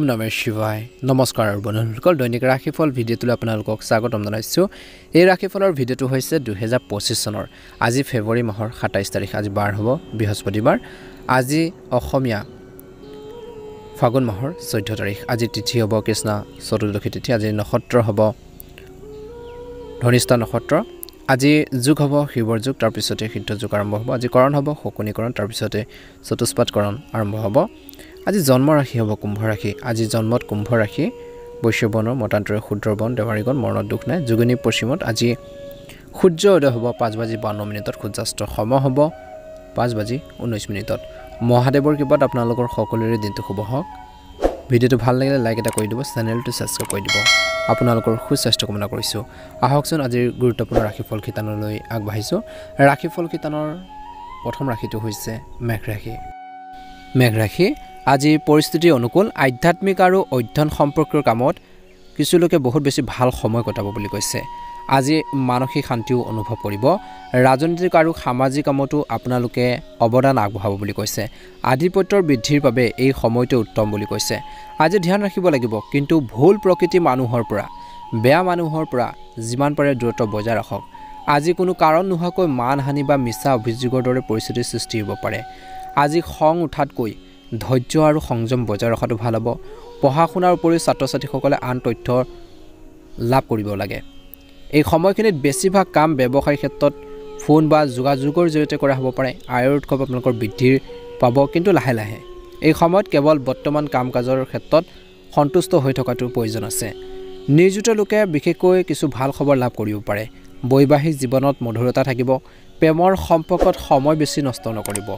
ওম নমঃ শিৱায় নমস্কাৰ বন্ধুসকল দৈনিক ৰাশিফল ভিডিঅ'টোলৈ আপোনালোকক স্বাগতম জনাইছো এই ৰাশিফলৰ ভিডিঅ'টো হৈছে 2025 চনৰ আজি ফেব্ৰুৱাৰী মাহৰ 27 তাৰিখ আজি বাৰ হ'ব বৃহস্পতিবাৰ আজি অসমীয়া ফাগুন মাহৰ 14 তাৰিখ আজি তিথি হ'ব কৃষ্ণ চতুৰ্দশী তিথি আজি নক্ষত্ৰ হ'ব ধনিষ্ঠা নক্ষত্ৰ আজি যুগ হ'ব শিৱৰ যুগ তাৰ পিছতে সিদ্ধ যুগ আৰম্ভ হ'ব আজি কৰণ হ'ব শকুনিকৰণ তাৰ পিছতে চতুষ্পাদকৰণ আৰম্ভ হ'ব আজি জন্ম ৰাশি হ'ব কুম্ভ ৰাশি আজি জন্মত কুম্ভ ৰাশি বৈশ্যবনৰ মতান্তৰে ক্ষুদ্ৰবন দেৱাৰীগণ মৰণত দুখ নাই যোগিনী পশ্চিমত আজি সূৰ্য উদয় হ'ব 5:52 মিনিটত সূৰ্যাস্ত সম হ'ব 5:19 মহাদেৱৰ কৃপাত আপোনালোকৰ সকলোৰে দিনটো শুভ হওক ভিডিঅ'টো ভাল লাগিলে লাইক এটা কৰি দিব চেনেলটো সাবস্ক্ৰাইব কৰি দিব আপোনালোকৰ সুস্বাস্থ্য কামনা কৰিছো আহকচোন আজিৰ গুৰুত্বপূৰ্ণ ৰাশিফল খিতানলৈ আগবাঢ়িছো ৰাশিফল খিতানৰ প্ৰথম ৰাশিটো হৈছে মেঘ ৰাশি আজি পৰিস্থিতি অনুকূল আধ্যাত্মিক আৰু অধ্যয়ন সম্পৰ্কীয় কামত কিছু লোকে বহুত বেছি ভাল সময় কটাব বুলি কৈছে আজি মানসিক শান্তিও অনুভৱ কৰিব ৰাজনৈতিক আৰু সামাজিক কামতো আপোনালোকে অৱদান আগবঢ়াব বুলি কৈছে আধিপত্যৰ বৃদ্ধিৰ বাবে এই সময়টো উত্তম বুলি কৈছে আজি ধ্যান ৰাখিব লাগিব কিন্তু ভুল প্ৰকৃতি মানুহৰ পৰা বেয়া মানুহৰ পৰা যিমান পাৰে দূৰত্ব বজাই ৰাখক আজি কোনো কাৰণ নোহোৱাকৈ মানহানি বা মিছা অভিযোগৰ দৰে পৰিস্থিতিৰ সৃষ্টি হ'ব পাৰে আজি খং উঠাতকৈ ধৈৰ্য আৰু সংযম বজাই ৰখাটো ভাল হ'ব পঢ়া শুনাৰ উপৰিও ছাত্ৰ-ছাত্ৰীসকলে আন তথ্য লাভ কৰিব লাগে এই সময়খিনিত বেছিভাগ কাম ব্যৱসায়িক ক্ষেত্ৰত ফোন বা যোগাযোগৰ জৰিয়তে কৰা হ'ব পাৰে আয়ৰ উৎস আপোনালোকৰ বৃদ্ধি পাব কিন্তু লাহে লাহে এই সময়ত কেৱল বৰ্তমান কাম-কাজৰ ক্ষেত্ৰত সন্তুষ্ট হৈ থকাটো প্ৰয়োজন আছে নিয়োজিত লোকে বিশেষকৈ কিছু ভাল খবৰ লাভ কৰিব পাৰে বৈবাহিক জীৱনত মধুৰতা থাকিব প্ৰেমৰ সম্পৰ্কত সময় বেছি নষ্ট নকৰিব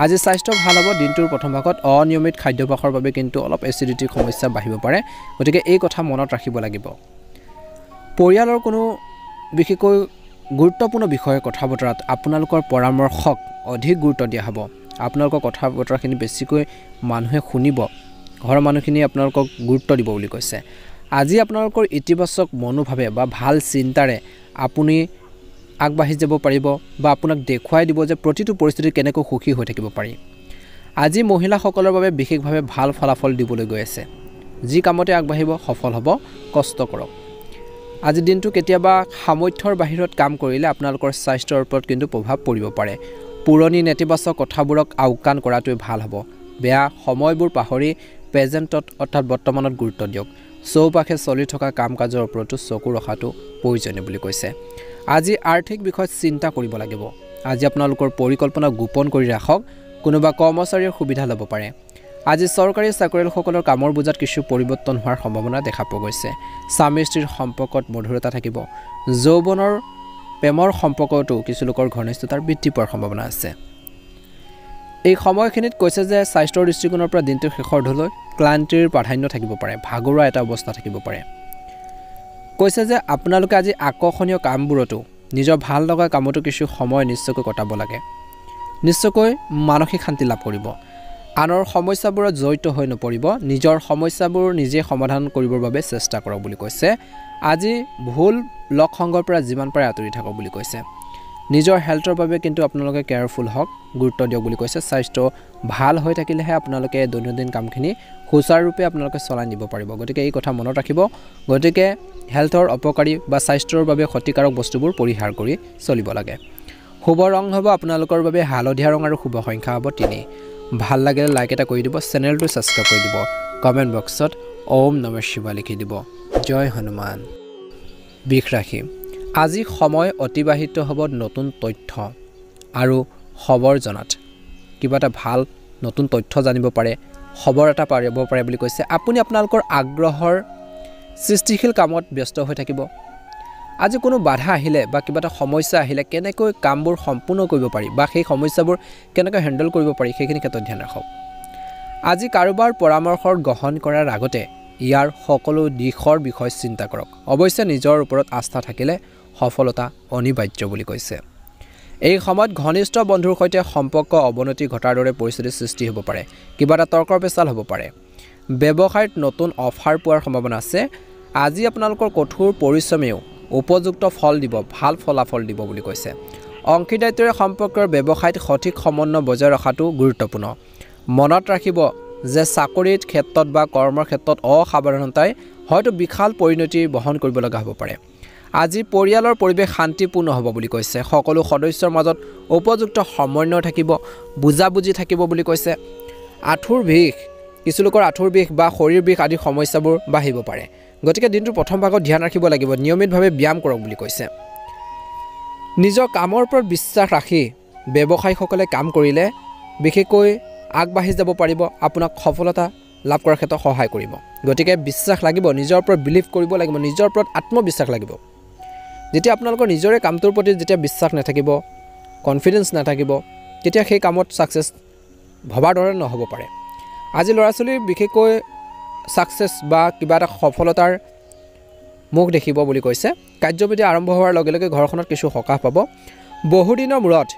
আজি স্বাস্থ্য ভাল হ'ব দিনটোৰ প্ৰথম ভাগত অনিয়মিত খাদ্যাভ্যাসৰ বাবে কিন্তু অলপ এচিডিটিৰ সমস্যা বাঢ়িব পাৰে গতিকে এই কথা মনত ৰাখিব লাগিব পৰিয়ালৰ কোনো বিশেষকৈ গুৰুত্বপূৰ্ণ বিষয়ে কথা বতৰাত আপোনালোকৰ পৰামৰ্শক অধিক গুৰুত্ব দিয়া হ'ব আপোনালোকৰ কথা বতৰাখিনি বেছিকৈ মানুহে শুনিব ঘৰৰ মানুহখিনি আপোনালোকক গুৰুত্ব দিব বুলি কৈছে আজি আপোনালোকৰ ইতিবাচক মনোভাৱে বা ভাল চিন্তাৰে আপুনি আগবাঢ়ি যাব পাৰিব বা আপোনাক দেখুৱাই দিব যে প্ৰতিটো পৰিস্থিতিত কেনেকৈ সুখী হৈ থাকিব পাৰি আজি মহিলাসকলৰ বাবে বিশেষভাৱে ভাল ফলাফল দিবলৈ গৈ আছে যি কামতে আগবাঢ়িব সফল হ'ব কষ্ট কৰক আজি দিনটো কেতিয়াবা সামৰ্থ্যৰ বাহিৰত কাম কৰিলে আপোনালোকৰ স্বাস্থ্যৰ ওপৰত কিন্তু প্ৰভাৱ পৰিব পাৰে পুৰণি নেতিবাচক কথাবোৰক আওকাণ কৰাটোৱে ভাল হ'ব বেয়া সময়বোৰ পাহৰি প্ৰেজেণ্টত অৰ্থাৎ বৰ্তমানত গুৰুত্ব দিয়ক চৌপাশে চলি থকা কাম-কাজৰ ওপৰতো চকু ৰখাটো প্ৰয়োজনীয় বুলি কৈছে আজি আৰ্থিক বিষয়ত চিন্তা কৰিব লাগিব আজি আপোনালোকৰ পৰিকল্পনা গোপন কৰি ৰাখক কোনোবা কৰ্মচাৰীৰ সুবিধা ল'ব পাৰে আজি চৰকাৰী চাকৰিয়ালসকলৰ কামৰ বুজাত কিছু পৰিৱৰ্তন হোৱাৰ সম্ভাৱনা দেখা পোৱা গৈছে স্বামী স্ত্ৰীৰ সম্পৰ্কত মধুৰতা থাকিব যৌৱনৰ প্ৰেমৰ সম্পৰ্কতো কিছু লোকৰ ঘনিষ্ঠতাৰ বৃদ্ধি পোৱাৰ সম্ভাৱনা আছে এই সময়খিনিত কৈছে যে স্বাস্থ্যৰ দৃষ্টিকোণৰ পৰা দিনটোৰ শেষৰ ঢলৈ ক্লান্তিৰ প্ৰাধান্য থাকিব পাৰে ভাগৰুৱা এটা অৱস্থা থাকিব পাৰে কৈছে যে আপোনালোকে আজি আকৰ্ষণীয় কামবোৰতো নিজৰ ভাল লগা কামতো কিছু সময় নিশ্চয়কৈ কটাব লাগে নিশ্চয়কৈ মানসিক শান্তি লাভ কৰিব আনৰ সমস্যাবোৰত জড়িত হৈ নপৰিব নিজৰ সমস্যাবোৰ নিজে সমাধান কৰিবৰ বাবে চেষ্টা কৰক বুলি কৈছে আজি ভুল লগ সংগৰ পৰা যিমান পাৰে আঁতৰি থাকক বুলি কৈছে নিজৰ হেল্থৰ বাবে কিন্তু আপোনালোকে কেয়াৰফুল হওক গুৰুত্ব দিয়ক বুলি কৈছে স্বাস্থ্য ভাল হৈ থাকিলেহে আপোনালোকে দৈনন্দিন কামখিনি সুচাৰুৰূপে আপোনালোকে চলাই নিব পাৰিব গতিকে এই কথা মনত ৰাখিব গতিকে হেল্থৰ অপকাৰী বা স্বাস্থ্যৰ বাবে ক্ষতিকাৰক বস্তুবোৰ পৰিহাৰ কৰি চলিব লাগে শুভ ৰং হ'ব আপোনালোকৰ বাবে হালধীয়া ৰং আৰু শুভ সংখ্যা হ'ব 3 ভাল লাগিলে লাইক এটা কৰি দিব চেনেলটো সাবস্ক্ৰাইব কৰি দিব কমেন্ট বক্সত ওম নমঃ শিৱায় লিখি দিব জয় হনুমান বৃষ ৰাশি আজি সময় অতিবাহিত হ'ব নতুন তথ্য আৰু খবৰ জনাত কিবা এটা ভাল নতুন তথ্য জানিব পাৰে খবৰ এটা পাৰিব পাৰে বুলি কৈছে আপুনি আপোনালোকৰ আগ্ৰহৰ সৃষ্টিশীল কামত ব্যস্ত হৈ থাকিব আজি কোনো বাধা আহিলে বা কিবা এটা সমস্যা আহিলে কেনেকৈ কামবোৰ সম্পূৰ্ণ কৰিব পাৰি বা সেই সমস্যাবোৰ কেনেকৈ হেণ্ডেল কৰিব পাৰি সেইখিনি ক্ষেত্ৰত ধ্যান ৰাখক আজি কাৰোবাৰ পৰামৰ্শ গ্ৰহণ কৰাৰ আগতে ইয়াৰ সকলো দিশৰ বিষয়ে চিন্তা কৰক অৱশ্যে নিজৰ ওপৰত আস্থা থাকিলে সফলতা অনিবাৰ্য বুলি কৈছে এই সময়ত ঘনিষ্ঠ বন্ধুৰ সৈতে সম্পৰ্ক অৱনতি ঘটাৰ দৰে পৰিস্থিতিৰ সৃষ্টি হ'ব পাৰে কিবা এটা তৰ্কৰ পেচাল হ'ব পাৰে ব্যৱসায়ত নতুন অফাৰ পোৱাৰ সম্ভাৱনা আছে আজি আপোনালোকৰ কঠোৰ পৰিশ্ৰমেও উপযুক্ত ফল দিব ভাল ফলাফল দিব বুলি কৈছে অংশীদাৰিত্বৰ সম্পৰ্কৰ ব্যৱসায়ত সঠিক সমন্বয় বজাই ৰখাটো গুৰুত্বপূৰ্ণ মনত ৰাখিব যে চাকৰিৰ ক্ষেত্ৰত বা কৰ্মৰ ক্ষেত্ৰত অসাৱধানতাই হয়তো বিশাল পৰিণতি বহন কৰিব লগা হ'ব পাৰে। আজি পৰিয়ালৰ পৰিৱেশ শান্তিপূৰ্ণ হ'ব বুলি কৈছে। সকলো সদস্যৰ মাজত উপযুক্ত সমন্বয় থাকিব, বুজাবুজি থাকিব বুলি কৈছে। আঁঠুৰ বিষ, কিছু লোকৰ আঁঠুৰ বিষ বা শৰীৰ বিষ আদি সমস্যাবোৰ বাঢ়িব পাৰে। গতিকে দিনটোৰ প্ৰথম ভাগত ধ্যান ৰাখিব লাগিব, নিয়মিতভাৱে ব্যায়াম কৰক বুলি কৈছে। নিজৰ কামৰ ওপৰত বিশ্বাস ৰাখি ব্যৱসায়ীসকলে কাম কৰিলে বিশেষকৈ আগবাঢ়ি যাব পাৰিব, আপোনাক সফলতা লাভ কৰাৰ ক্ষেত্ৰত সহায় কৰিব। গতিকে বিশ্বাস লাগিব, নিজৰ ওপৰত বিলিভ কৰিব লাগিব, নিজৰ ওপৰত আত্মবিশ্বাস লাগিব। যেতিয়া আপোনালোকৰ নিজৰে কামটোৰ প্ৰতি যেতিয়া বিশ্বাস নাথাকিব, কনফিডেন্স নাথাকিব, তেতিয়া সেই কামত ছাকচেছ ভবাৰ দৰে নহ'ব পাৰে। আজি ল'ৰা ছোৱালীৰ বিশেষকৈ ছাকচেছ বা কিবা এটা সফলতাৰ মুখ দেখিব বুলি কৈছে। কাৰ্যবিধি আৰম্ভ হোৱাৰ লগে লগে ঘৰখনত কিছু সকাহ পাব। বহুদিনৰ মূৰত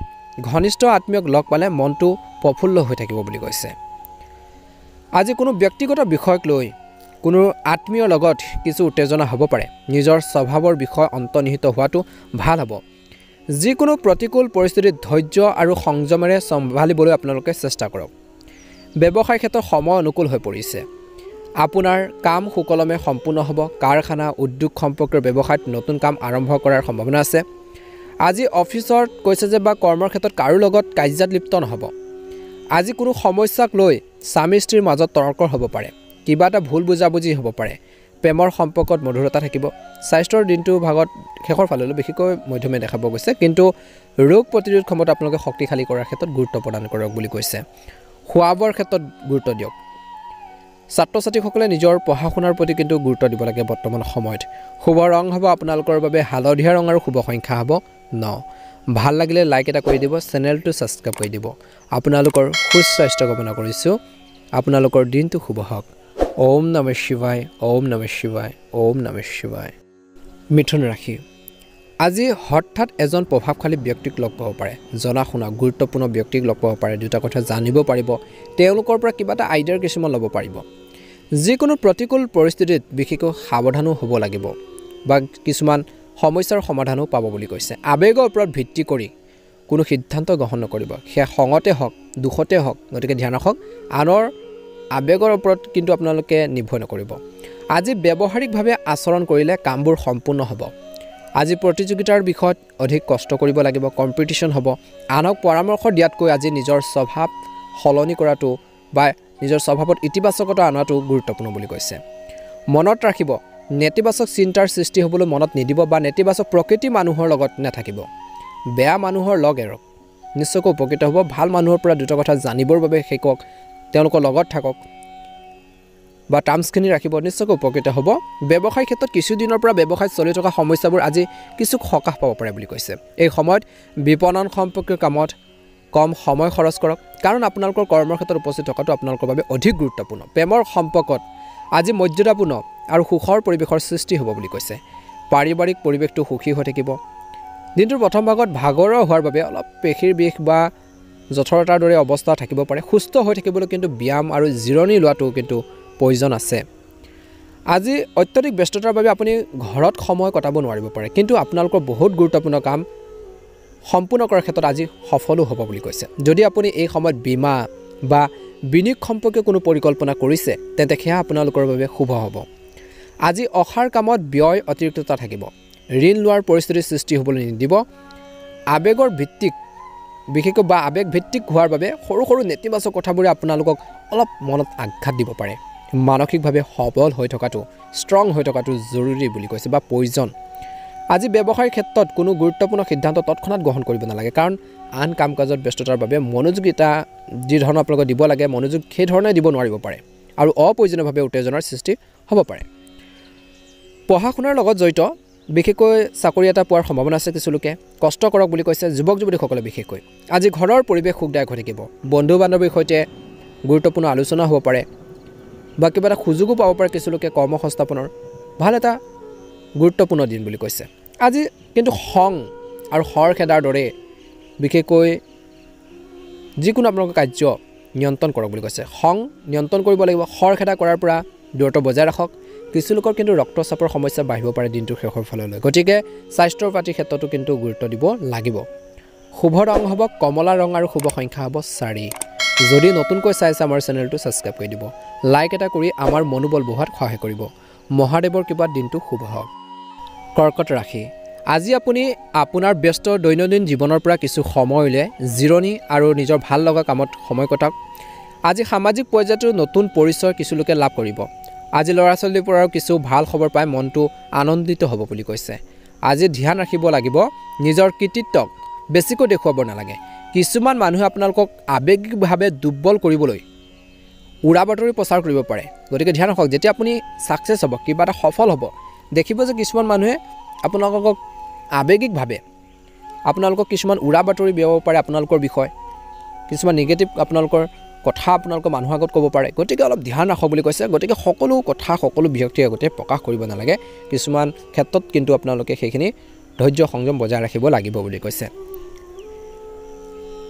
ঘনিষ্ঠ আত্মীয়ক লগ পালে মনটো প্ৰফুল্ল হৈ থাকিব বুলি কৈছে। আজি কোনো ব্যক্তিগত বিষয়ক লৈ কোনো আত্মীয়ৰ লগত কিছু উত্তেজনা হ'ব পাৰে। নিজৰ স্বভাৱৰ বিষয় অন্তৰ্নিহিত হোৱাটো ভাল হ'ব। যিকোনো প্ৰতিকূল পৰিস্থিতিত ধৈৰ্য আৰু সংযমেৰে চম্ভালিবলৈ আপোনালোকে চেষ্টা কৰক। ব্যৱসায়ৰ ক্ষেত্ৰত সময় অনুকূল হৈ পৰিছে। আপোনাৰ কাম সুকলমে সম্পূৰ্ণ হ'ব। কাৰখানা, উদ্যোগ সম্পৰ্কীয় ব্যৱসায়ত নতুন কাম আৰম্ভ কৰাৰ সম্ভাৱনা আছে। আজি অফিচত কৈছে যে বা কৰ্মৰ ক্ষেত্ৰত কাৰো লগত কাজিয়াত লিপ্ত নহ'ব। আজি কোনো সমস্যাক লৈ স্বামী স্ত্ৰীৰ মাজত তৰ্ক হ'ব পাৰে। কিবা এটা ভুল বুজাবুজি হ'ব পাৰে। প্ৰেমৰ সম্পৰ্কত মধুৰতা থাকিব। স্বাস্থ্যৰ দিনটো ভাগত শেষৰ ফাললৈ বিশেষকৈ মধ্যমীয়া দেখা পোৱা গৈছে, কিন্তু ৰোগ প্ৰতিৰোধ ক্ষমতা আপোনালোকে শক্তিশালী কৰাৰ ক্ষেত্ৰত গুৰুত্ব প্ৰদান কৰক বুলি কৈছে। খোৱা বোৱাৰ ক্ষেত্ৰত গুৰুত্ব দিয়ক। ছাত্ৰ ছাত্ৰীসকলে নিজৰ পঢ়া শুনাৰ প্ৰতি কিন্তু গুৰুত্ব দিব লাগে বৰ্তমান সময়ত। শুভ ৰং হ'ব আপোনালোকৰ বাবে হালধীয়া ৰং আৰু শুভ সংখ্যা হ'ব 9। ভাল লাগিলে লাইক এটা কৰি দিব, চেনেলটো ছাবস্ক্ৰাইব কৰি দিব। আপোনালোকৰ সুস্বাস্থ্য কামনা কৰিছোঁ। আপোনালোকৰ দিনটো শুভ হওক। ওম নমঃ শিৱায়, ওম নমঃ শিৱায়, ওম নমঃ শিৱায়। মিথুন ৰাশি, আজি হঠাৎ এজন প্ৰভাৱশালী ব্যক্তিক লগ পাব পাৰে। জনা শুনা গুৰুত্বপূৰ্ণ ব্যক্তিক লগ পাব পাৰে। দুটা কথা জানিব পাৰিব। তেওঁলোকৰ পৰা কিবা এটা আইডিয়াৰ কিছুমান ল'ব পাৰিব। যিকোনো প্ৰতিকূল পৰিস্থিতিত বিশেষকৈ সাৱধানো হ'ব লাগিব বা কিছুমান সমস্যাৰ সমাধানো পাব বুলি কৈছে। আৱেগৰ ওপৰত ভিত্তি কৰি কোনো সিদ্ধান্ত গ্ৰহণ নকৰিব। সেয়া খঙতে হওক, দুখতে হওক। গতিকে ধ্যান ৰাখক, আনৰ আৱেগৰ ওপৰত কিন্তু আপোনালোকে নিৰ্ভৰ নকৰিব। আজি ব্যৱহাৰিকভাৱে আচৰণ কৰিলে কামবোৰ সম্পূৰ্ণ হ'ব। আজি প্ৰতিযোগিতাৰ বিষয়ত অধিক কষ্ট কৰিব লাগিব। কম্পিটিশ্যন হ'ব। আনক পৰামৰ্শ দিয়াতকৈ আজি নিজৰ স্বভাৱ সলনি কৰাটো বা নিজৰ স্বভাৱত ইতিবাচকতা অনাটো গুৰুত্বপূৰ্ণ বুলি কৈছে। মনত ৰাখিব, নেতিবাচক চিন্তাৰ সৃষ্টি হ'বলৈ মনত নিদিব বা নেতিবাচক প্ৰকৃতিৰ মানুহৰ লগত নাথাকিব। বেয়া মানুহৰ লগ এৰক, নিশ্চয়কৈ উপকৃত হ'ব। ভাল মানুহৰ পৰা দুটা কথা জানিবৰ বাবে শিকক, তেওঁলোকৰ লগত থাকক বা টাৰ্মছখিনি ৰাখিব, নিশ্চয়কৈ উপকৃত হ'ব। ব্যৱসায়ৰ ক্ষেত্ৰত কিছুদিনৰ পৰা ব্যৱসায়ত চলি থকা সমস্যাবোৰ আজি কিছু সকাহ পাব পাৰে বুলি কৈছে। এই সময়ত বিপণন সম্পৰ্কীয় কামত কম সময় খৰচ কৰক, কাৰণ আপোনালোকৰ কৰ্মৰ ক্ষেত্ৰত উপস্থিত থকাটো আপোনালোকৰ বাবে অধিক গুৰুত্বপূৰ্ণ। প্ৰেমৰ সম্পৰ্কত আজি মৰ্যাদাপূৰ্ণ আৰু সুখৰ পৰিৱেশৰ সৃষ্টি হ'ব বুলি কৈছে। পাৰিবাৰিক পৰিৱেশটো সুখী হৈ থাকিব। দিনটোৰ প্ৰথম ভাগত ভাগৰুৱা হোৱাৰ বাবে অলপ পেশীৰ বিষ বা জঠৰতাৰ দৰে অৱস্থা থাকিব পাৰে। সুস্থ হৈ থাকিবলৈ কিন্তু ব্যায়াম আৰু জিৰণি লোৱাটো কিন্তু প্ৰয়োজন আছে। আজি অত্যধিক ব্যস্ততাৰ বাবে আপুনি ঘৰত সময় কটাব নোৱাৰিব পাৰে, কিন্তু আপোনালোকৰ বহুত গুৰুত্বপূৰ্ণ কাম সম্পূৰ্ণ কৰাৰ ক্ষেত্ৰত আজি সফলো হ'ব বুলি কৈছে। যদি আপুনি এই সময়ত বীমা বা বিনিয়োগ সম্পৰ্কীয় কোনো পৰিকল্পনা কৰিছে, তেন্তে সেয়া আপোনালোকৰ বাবে শুভ হ'ব। আজি অসাৰ কামত ব্যয় অতিৰিক্ততা থাকিব। ঋণ লোৱাৰ পৰিস্থিতিৰ সৃষ্টি হ'বলৈ নিদিব। আৱেগৰ ভিত্তিক বিশেষকৈ বা আৱেগ ভিত্তিক হোৱাৰ বাবে সৰু সৰু নেতিবাচক কথাবোৰে আপোনালোকক অলপ মনত আঘাত দিব পাৰে। মানসিকভাৱে সবল হৈ থকাটো, ষ্ট্ৰং হৈ থকাটো জৰুৰী বুলি কৈছে বা প্ৰয়োজন। আজি ব্যৱসায়ৰ ক্ষেত্ৰত কোনো গুৰুত্বপূৰ্ণ সিদ্ধান্ত তৎক্ষণাত গ্ৰহণ কৰিব নালাগে, কাৰণ আন কাম কাজত ব্যস্ততাৰ বাবে মনোযোগিতা যি ধৰণৰ আপোনালোকে দিব লাগে, মনোযোগ সেই ধৰণে দিব নোৱাৰিব পাৰে আৰু অপ্ৰয়োজনীয়ভাৱে উত্তেজনাৰ সৃষ্টি হ'ব পাৰে। পঢ়া শুনাৰ লগত জড়িত বিশেষকৈ চাকৰি এটা পোৱাৰ সম্ভাৱনা আছে। কিছু লোকে কষ্ট কৰক বুলি কৈছে। যুৱক যুৱতীসকলে বিশেষকৈ আজি ঘৰৰ পৰিৱেশ সুখদায়ক হৈ থাকিব। বন্ধু বান্ধৱীৰ সৈতে গুৰুত্বপূৰ্ণ আলোচনা হ'ব পাৰে বা কিবা এটা সুযোগো পাব পাৰে। কিছু লোকে কৰ্ম সংস্থাপনৰ ভাল এটা গুৰুত্বপূৰ্ণ দিন বুলি কৈছে। আজি কিন্তু খং আৰু খৰখেদাৰ দৰে বিশেষকৈ যিকোনো আপোনালোকৰ কাৰ্য নিয়ন্ত্ৰণ কৰক বুলি কৈছে। খং নিয়ন্ত্ৰণ কৰিব লাগিব। খৰখেদা কৰাৰ পৰা দূৰত্ব বজাই ৰাখক। কিছু লোকৰ কিন্তু ৰক্তচাপৰ সমস্যা বাঢ়িব পাৰে দিনটোৰ শেষৰ ফাললৈ। গতিকে স্বাস্থ্যৰ পাতিৰ ক্ষেত্ৰতো কিন্তু গুৰুত্ব দিব লাগিব। শুভ ৰং হ'ব কমলা ৰং আৰু শুভ সংখ্যা হ'ব 4। যদি নতুনকৈ চাইছে আমাৰ চেনেলটো ছাবস্ক্ৰাইব কৰি দিব লাইক এটা কৰি আমাৰ মনোবল বঢ়োৱাত সহায় কৰিব মহাদেৱৰ কৃপাত দিনটো শুভ হওক কৰ্কট ৰাশি আজি আপুনি আপোনাৰ ব্যস্ত দৈনন্দিন জীৱনৰ পৰা কিছু সময় উলিয়াই জিৰণি আৰু নিজৰ ভাল লগা কামত সময় কটাওক আজি সামাজিক পৰ্যায়তো নতুন পৰিচয় কিছু লোকে লাভ কৰিব আজি ল'ৰা ছোৱালীৰ পৰাও কিছু ভাল খবৰ পাই মনটো আনন্দিত হ'ব বুলি কৈছে আজি ধ্যান ৰাখিব লাগিব নিজৰ কৃতিত্বক বেছিকৈ দেখুৱাব নালাগে কিছুমান মানুহে আপোনালোকক আৱেগিকভাৱে দুৰ্বল কৰিবলৈ উৰা বাতৰি প্ৰচাৰ কৰিব পাৰে গতিকে ধ্যান ৰাখক যেতিয়া আপুনি সাকসেছ হ'ব কিবা এটা সফল হ'ব দেখিব যে কিছুমান মানুহে আপোনালোকক আৱেগিকভাৱে আপোনালোকক কিছুমান উৰা বাতৰি বিয়পাব পাৰে আপোনালোকৰ বিষয় কিছুমান নিগেটিভ আপোনালোকৰ কথা আপোনালোকৰ মানুহৰ আগত ক'ব পাৰে গতিকে অলপ ধ্যান ৰাখক বুলি কৈছে গতিকে সকলো কথা সকলো ব্যক্তিৰ আগতে প্ৰকাশ কৰিব নালাগে কিছুমান ক্ষেত্ৰত কিন্তু আপোনালোকে সেইখিনি ধৈৰ্য সংযম বজাই ৰাখিব লাগিব বুলি কৈছে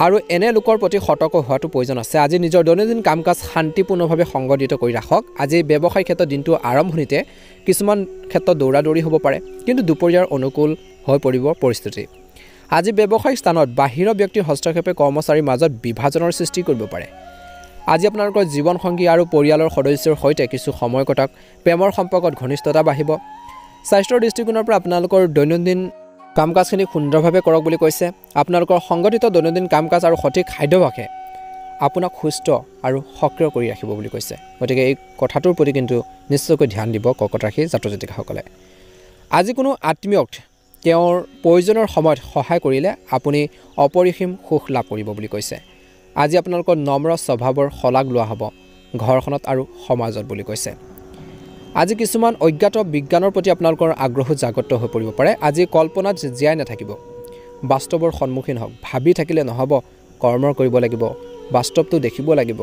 আৰু এনে লোকৰ প্ৰতি সতৰ্ক হোৱাটো প্ৰয়োজন আছে আজি নিজৰ দৈনন্দিন কাম কাজ শান্তিপূৰ্ণভাৱে সংগঠিত কৰি ৰাখক আজি ব্যৱসায়িক ক্ষেত্ৰত দিনটো আৰম্ভণিতে কিছুমান ক্ষেত্ৰত দৌৰাদৌৰি হ'ব পাৰে কিন্তু দুপৰীয়াৰ অনুকূল হৈ পৰিব পৰিস্থিতি আজি ব্যৱসায়িক স্থানত বাহিৰৰ ব্যক্তিৰ হস্তক্ষেপে কৰ্মচাৰীৰ মাজত বিভাজনৰ সৃষ্টি কৰিব পাৰে আজি আপোনালোকৰ জীৱন সংগী আৰু পৰিয়ালৰ সদস্যৰ সৈতে কিছু সময় কটাওক প্ৰেমৰ সম্পৰ্কত ঘনিষ্ঠতা বাঢ়িব স্বাস্থ্যৰ দৃষ্টিকোণৰ পৰা আপোনালোকৰ দৈনন্দিন কাম কাজখিনি সুন্দৰভাৱে কৰক বুলি কৈছে আপোনালোকৰ সংগঠিত দৈনন্দিন কাম কাজ আৰু সঠিক খাদ্যাভ্যাসে আপোনাক সুস্থ আৰু সক্ৰিয় কৰি ৰাখিব বুলি কৈছে গতিকে এই কথাটোৰ প্ৰতি কিন্তু নিশ্চয়কৈ ধ্যান দিব কৰ্কট ৰাশিৰ জাতক জাতিকাসকলে আজি কোনো আত্মীয়ক তেওঁৰ প্ৰয়োজনৰ সময়ত সহায় কৰিলে আপুনি অপৰিসীম সুখ লাভ কৰিব বুলি কৈছে আজি আপোনালোকৰ নম্ৰ স্বভাৱৰ শলাগ লোৱা হ'ব ঘৰখনত আৰু সমাজত বুলি কৈছে আজি কিছুমান অজ্ঞাত বিজ্ঞানৰ প্ৰতি আপোনালোকৰ আগ্ৰহ জাগ্ৰত হৈ পৰিব পাৰে আজি কল্পনাত জীয়াই নাথাকিব বাস্তৱৰ সন্মুখীন হওক ভাবি থাকিলে নহ'ব কৰ্ম কৰিব লাগিব বাস্তৱটো দেখিব লাগিব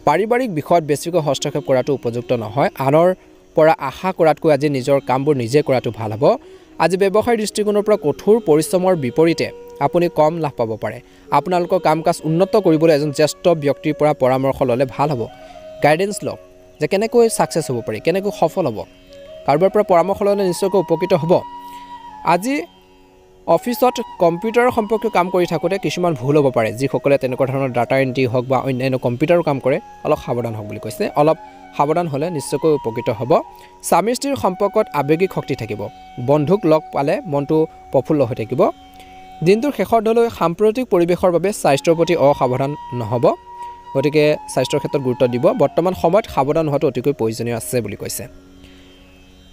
পাৰিবাৰিক বিষয়ত বেছিকৈ হস্তক্ষেপ কৰাটো উপযুক্ত নহয় আনৰ পৰা আশা কৰাতকৈ আজি নিজৰ কামবোৰ নিজে কৰাটো ভাল হ'ব আজি ব্যৱসায়ৰ দৃষ্টিকোণৰ পৰা কঠোৰ পৰিশ্ৰমৰ বিপৰীতে আপুনি কম লাভ পাব পাৰে আপোনালোকৰ কাম কাজ উন্নত কৰিবলৈ এজন জ্যেষ্ঠ ব্যক্তিৰ পৰা পৰামৰ্শ ল'লে ভাল হ'ব গাইডেন্স লওক যে কেনেকৈ সাকসেছ হ'ব পাৰি কেনেকৈ সফল হ'ব কাৰোবাৰ পৰা পৰামৰ্শ ল'লে নিশ্চয়কৈ উপকৃত হ'ব আজি অফিচত কম্পিউটাৰ সম্পৰ্কীয় কাম কৰি থাকোঁতে কিছুমান ভুল হ'ব পাৰে যিসকলে তেনেকুৱা ধৰণৰ ডাটা এণ্ট্ৰি হওক বা অন্যান্য কম্পিউটাৰৰ কাম কৰে অলপ সাৱধান হওক বুলি কৈছে অলপ সাৱধান হ'লে নিশ্চয়কৈ উপকৃত হ'ব স্বামী স্ত্ৰীৰ সম্পৰ্কত আৱেগিক শক্তি থাকিব বন্ধুক লগ পালে মনটো প্ৰফুল্ল হৈ থাকিব দিনটোৰ শেষৰ দলৈ সাম্প্ৰতিক পৰিৱেশৰ বাবে স্বাস্থ্যৰ প্ৰতি অসাৱধান নহ'ব গতিকে স্বাস্থ্যৰ ক্ষেত্ৰত গুৰুত্ব দিব বৰ্তমান সময়ত সাৱধান হোৱাটো অতিকৈ প্ৰয়োজনীয় আছে বুলি কৈছে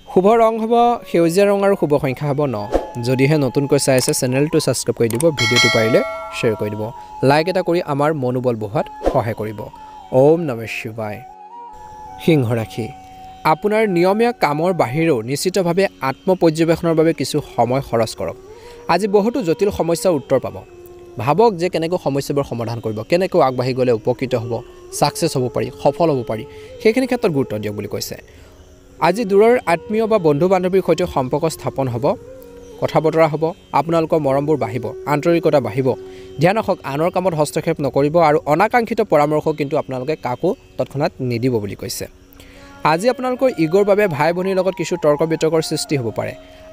শুভ ৰং হ'ব সেউজীয়া ৰং আৰু শুভ সংখ্যা হ'ব 9 যদিহে নতুনকৈ চাই আছে চেনেলটো ছাবস্ক্ৰাইব কৰি দিব ভিডিঅ'টো পাৰিলে শ্বেয়াৰ কৰি দিব লাইক এটা কৰি আমাৰ মনোবল বঢ়োৱাত সহায় কৰিব ওম নমঃ শিৱায় সিংহ ৰাশি আপোনাৰ নিয়মীয়া কামৰ বাহিৰেও নিশ্চিতভাৱে আত্মপৰ্যবেক্ষণৰ বাবে কিছু সময় খৰচ কৰক আজি বহুতো জটিল সমস্যাৰ উত্তৰ পাব ভাবক যে কেনেকৈ সমস্যাবোৰ সমাধান কৰিব কেনেকৈ আগবাঢ়ি গ'লে উপকৃত হ'ব সাকসেছ হ'ব পাৰি সফল হ'ব পাৰি সেইখিনি ক্ষেত্ৰত গুৰুত্ব দিয়ক বুলি কৈছে আজি দূৰৰ আত্মীয় বা বন্ধু বান্ধৱীৰ সৈতে সম্পৰ্ক স্থাপন হ'ব কথা বতৰা হ'ব আপোনালোকৰ মৰমবোৰ বাঢ়িব আন্তৰিকতা বাঢ়িব ধ্যান ৰাখক আনৰ কামত হস্তক্ষেপ নকৰিব আৰু অনাকাংক্ষিত পৰামৰ্শ কিন্তু আপোনালোকে কাকো তৎক্ষণাত নিদিব বুলি কৈছে আজি আপোনালোকৰ ইগৰ বাবে ভাই ভনীৰ লগত কিছু তৰ্ক বিতৰ্কৰ সৃষ্টি হ'ব পাৰে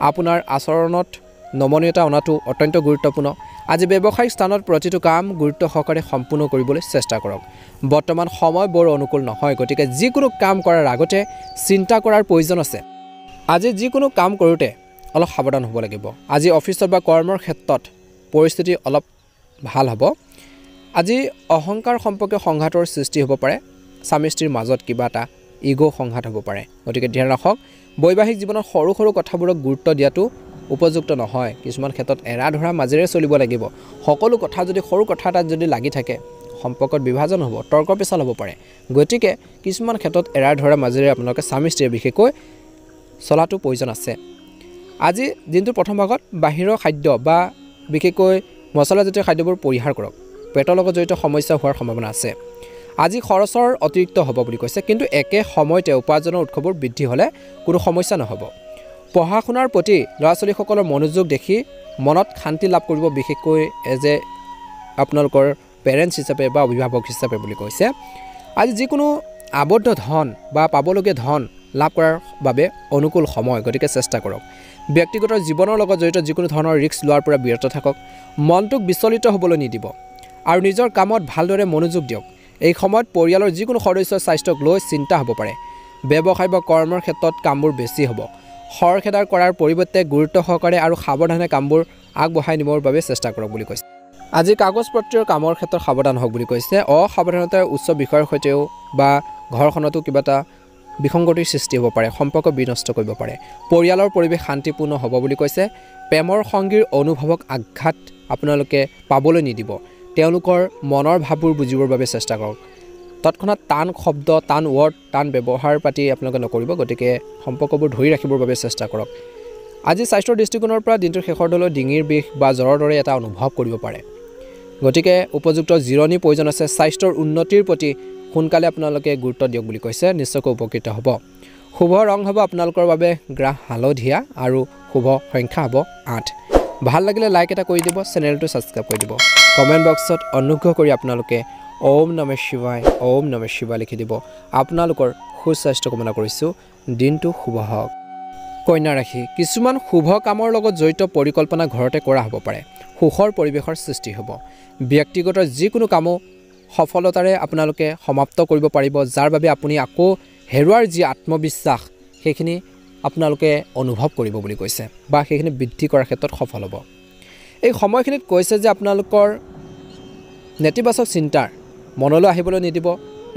আপোনাৰ আচৰণত নমনীয়তা অনাটো অত্যন্ত গুৰুত্বপূৰ্ণ আজি ব্যৱসায়িক স্থানত প্ৰতিটো কাম গুৰুত্ব সহকাৰে সম্পূৰ্ণ কৰিবলৈ চেষ্টা কৰক বৰ্তমান সময় বৰ অনুকূল নহয় গতিকে যিকোনো কাম কৰাৰ আগতে চিন্তা কৰাৰ প্ৰয়োজন আছে আজি যিকোনো কাম কৰোঁতে অলপ সাৱধান হ'ব লাগিব আজি অফিচত বা কৰ্মৰ ক্ষেত্ৰত পৰিস্থিতি অলপ ভাল হ'ব আজি অহংকাৰ সম্পৰ্কে সংঘাতৰ সৃষ্টি হ'ব পাৰে স্বামী স্ত্ৰীৰ মাজত কিবা এটা ইগ' সংঘাত হ'ব পাৰে গতিকে ধ্যান ৰাখক বৈবাহিক জীৱনত সৰু সৰু কথাবোৰক গুৰুত্ব দিয়াটো উপযুক্ত নহয় কিছুমান ক্ষেত্ৰত এৰা ধৰা মাজেৰে চলিব লাগিব সকলো কথা যদি সৰু কথা এটাত যদি লাগি থাকে সম্পৰ্কত বিভাজন হ'ব তৰ্ক পেচাল হ'ব পাৰে গতিকে কিছুমান ক্ষেত্ৰত এৰা ধৰা মাজেৰে আপোনালোকে স্বামী স্ত্ৰীয়ে বিশেষকৈ চলাটো প্ৰয়োজন আছে আজি দিনটোৰ প্ৰথম ভাগত বাহিৰৰ খাদ্য বা বিশেষকৈ মছলাজাতীয় খাদ্যবোৰ পৰিহাৰ কৰক পেটৰ লগত জড়িত সমস্যা হোৱাৰ সম্ভাৱনা আছে আজি খৰচৰ অতিৰিক্ত হ'ব বুলি কৈছে কিন্তু একে সময়তে উপাৰ্জনৰ উৎসবোৰ বৃদ্ধি হ'লে কোনো সমস্যা নহ'ব পঢ়া শুনাৰ প্ৰতি ল'ৰা ছোৱালীসকলৰ মনোযোগ দেখি মনত শান্তি লাভ কৰিব বিশেষকৈ এজ এ আপোনালোকৰ পেৰেণ্টছ হিচাপে বা অভিভাৱক হিচাপে বুলি কৈছে আজি যিকোনো আবদ্ধ ধন বা পাবলগীয়া ধন লাভ কৰাৰ বাবে অনুকূল সময় গতিকে চেষ্টা কৰক ব্যক্তিগত জীৱনৰ লগত জড়িত যিকোনো ধৰণৰ ৰিস্ক লোৱাৰ পৰা বিৰত থাকক মনটোক বিচলিত হ'বলৈ নিদিব আৰু নিজৰ কামত ভালদৰে মনোযোগ দিয়ক এই সময়ত পৰিয়ালৰ যিকোনো সদস্যৰ স্বাস্থ্যক লৈ চিন্তা হ'ব পাৰে ব্যৱসায় বা কৰ্মৰ ক্ষেত্ৰত কামবোৰ বেছি হ'ব খৰখেদাৰ কৰাৰ পৰিৱৰ্তে গুৰুত্ব সহকাৰে আৰু সাৱধানে কামবোৰ আগবঢ়াই নিবৰ বাবে চেষ্টা কৰক বুলি কৈছে আজি কাগজ পত্ৰৰ কামৰ ক্ষেত্ৰত সাৱধান হওক বুলি কৈছে অসাৱধানতাৰ উচ্চ বিষয়ৰ সৈতেও বা ঘৰখনতো কিবা এটা বিসংগতিৰ সৃষ্টি হ'ব পাৰে সম্পৰ্ক বিনষ্ট কৰিব পাৰে পৰিয়ালৰ পৰিৱেশ শান্তিপূৰ্ণ হ'ব বুলি কৈছে প্ৰেমৰ সংগীৰ অনুভৱক আঘাত আপোনালোকে পাবলৈ নিদিব তেওঁলোকৰ মনৰ ভাৱবোৰ বুজিবৰ বাবে চেষ্টা কৰক তৎক্ষণাত টান শব্দ টান ৱৰ্ড টান ব্যৱহাৰ পাতি আপোনালোকে নকৰিব গতিকে সম্পৰ্কবোৰ ধৰি ৰাখিবৰ বাবে চেষ্টা কৰক আজি স্বাস্থ্যৰ দৃষ্টিকোণৰ পৰা দিনটোৰ শেষৰ দলৈ ডিঙিৰ বিষ বা জ্বৰৰ দৰে এটা অনুভৱ কৰিব পাৰে গতিকে উপযুক্ত জিৰণি প্ৰয়োজন আছে স্বাস্থ্যৰ উন্নতিৰ প্ৰতি সোনকালে আপোনালোকে গুৰুত্ব দিয়ক বুলি কৈছে নিশ্চয়কৈ উপকৃত হ'ব শুভ ৰং হ'ব আপোনালোকৰ বাবে গ্ৰাহ হালধীয়া আৰু শুভ সংখ্যা হ'ব 8 ভাল লাগিলে লাইক এটা কৰি দিব চেনেলটো ছাবস্ক্ৰাইব কৰি দিব কমেণ্ট বক্সত অনুগ্ৰহ কৰি আপোনালোকে ওম নমঃ শিৱায় লিখি দিব আপোনালোকৰ সুস্বাস্থ্য কামনা কৰিছোঁ দিনটো শুভ হওক কন্যা ৰাশি কিছুমান শুভ কামৰ লগত জড়িত পৰিকল্পনা ঘৰতে কৰা হ'ব পাৰে সুখৰ পৰিৱেশৰ সৃষ্টি হ'ব ব্যক্তিগত যিকোনো কামো সফলতাৰে আপোনালোকে সমাপ্ত কৰিব পাৰিব যাৰ বাবে আপুনি আকৌ হেৰুৱাৰ যি আত্মবিশ্বাস সেইখিনি আপোনালোকে অনুভৱ কৰিব বুলি কৈছে বা সেইখিনি বৃদ্ধি কৰাৰ ক্ষেত্ৰত সফল হ'ব এই সময়খিনিত কৈছে যে আপোনালোকৰ নেতিবাচক চিন্তাৰ মনলৈ আহিবলৈ নিদিব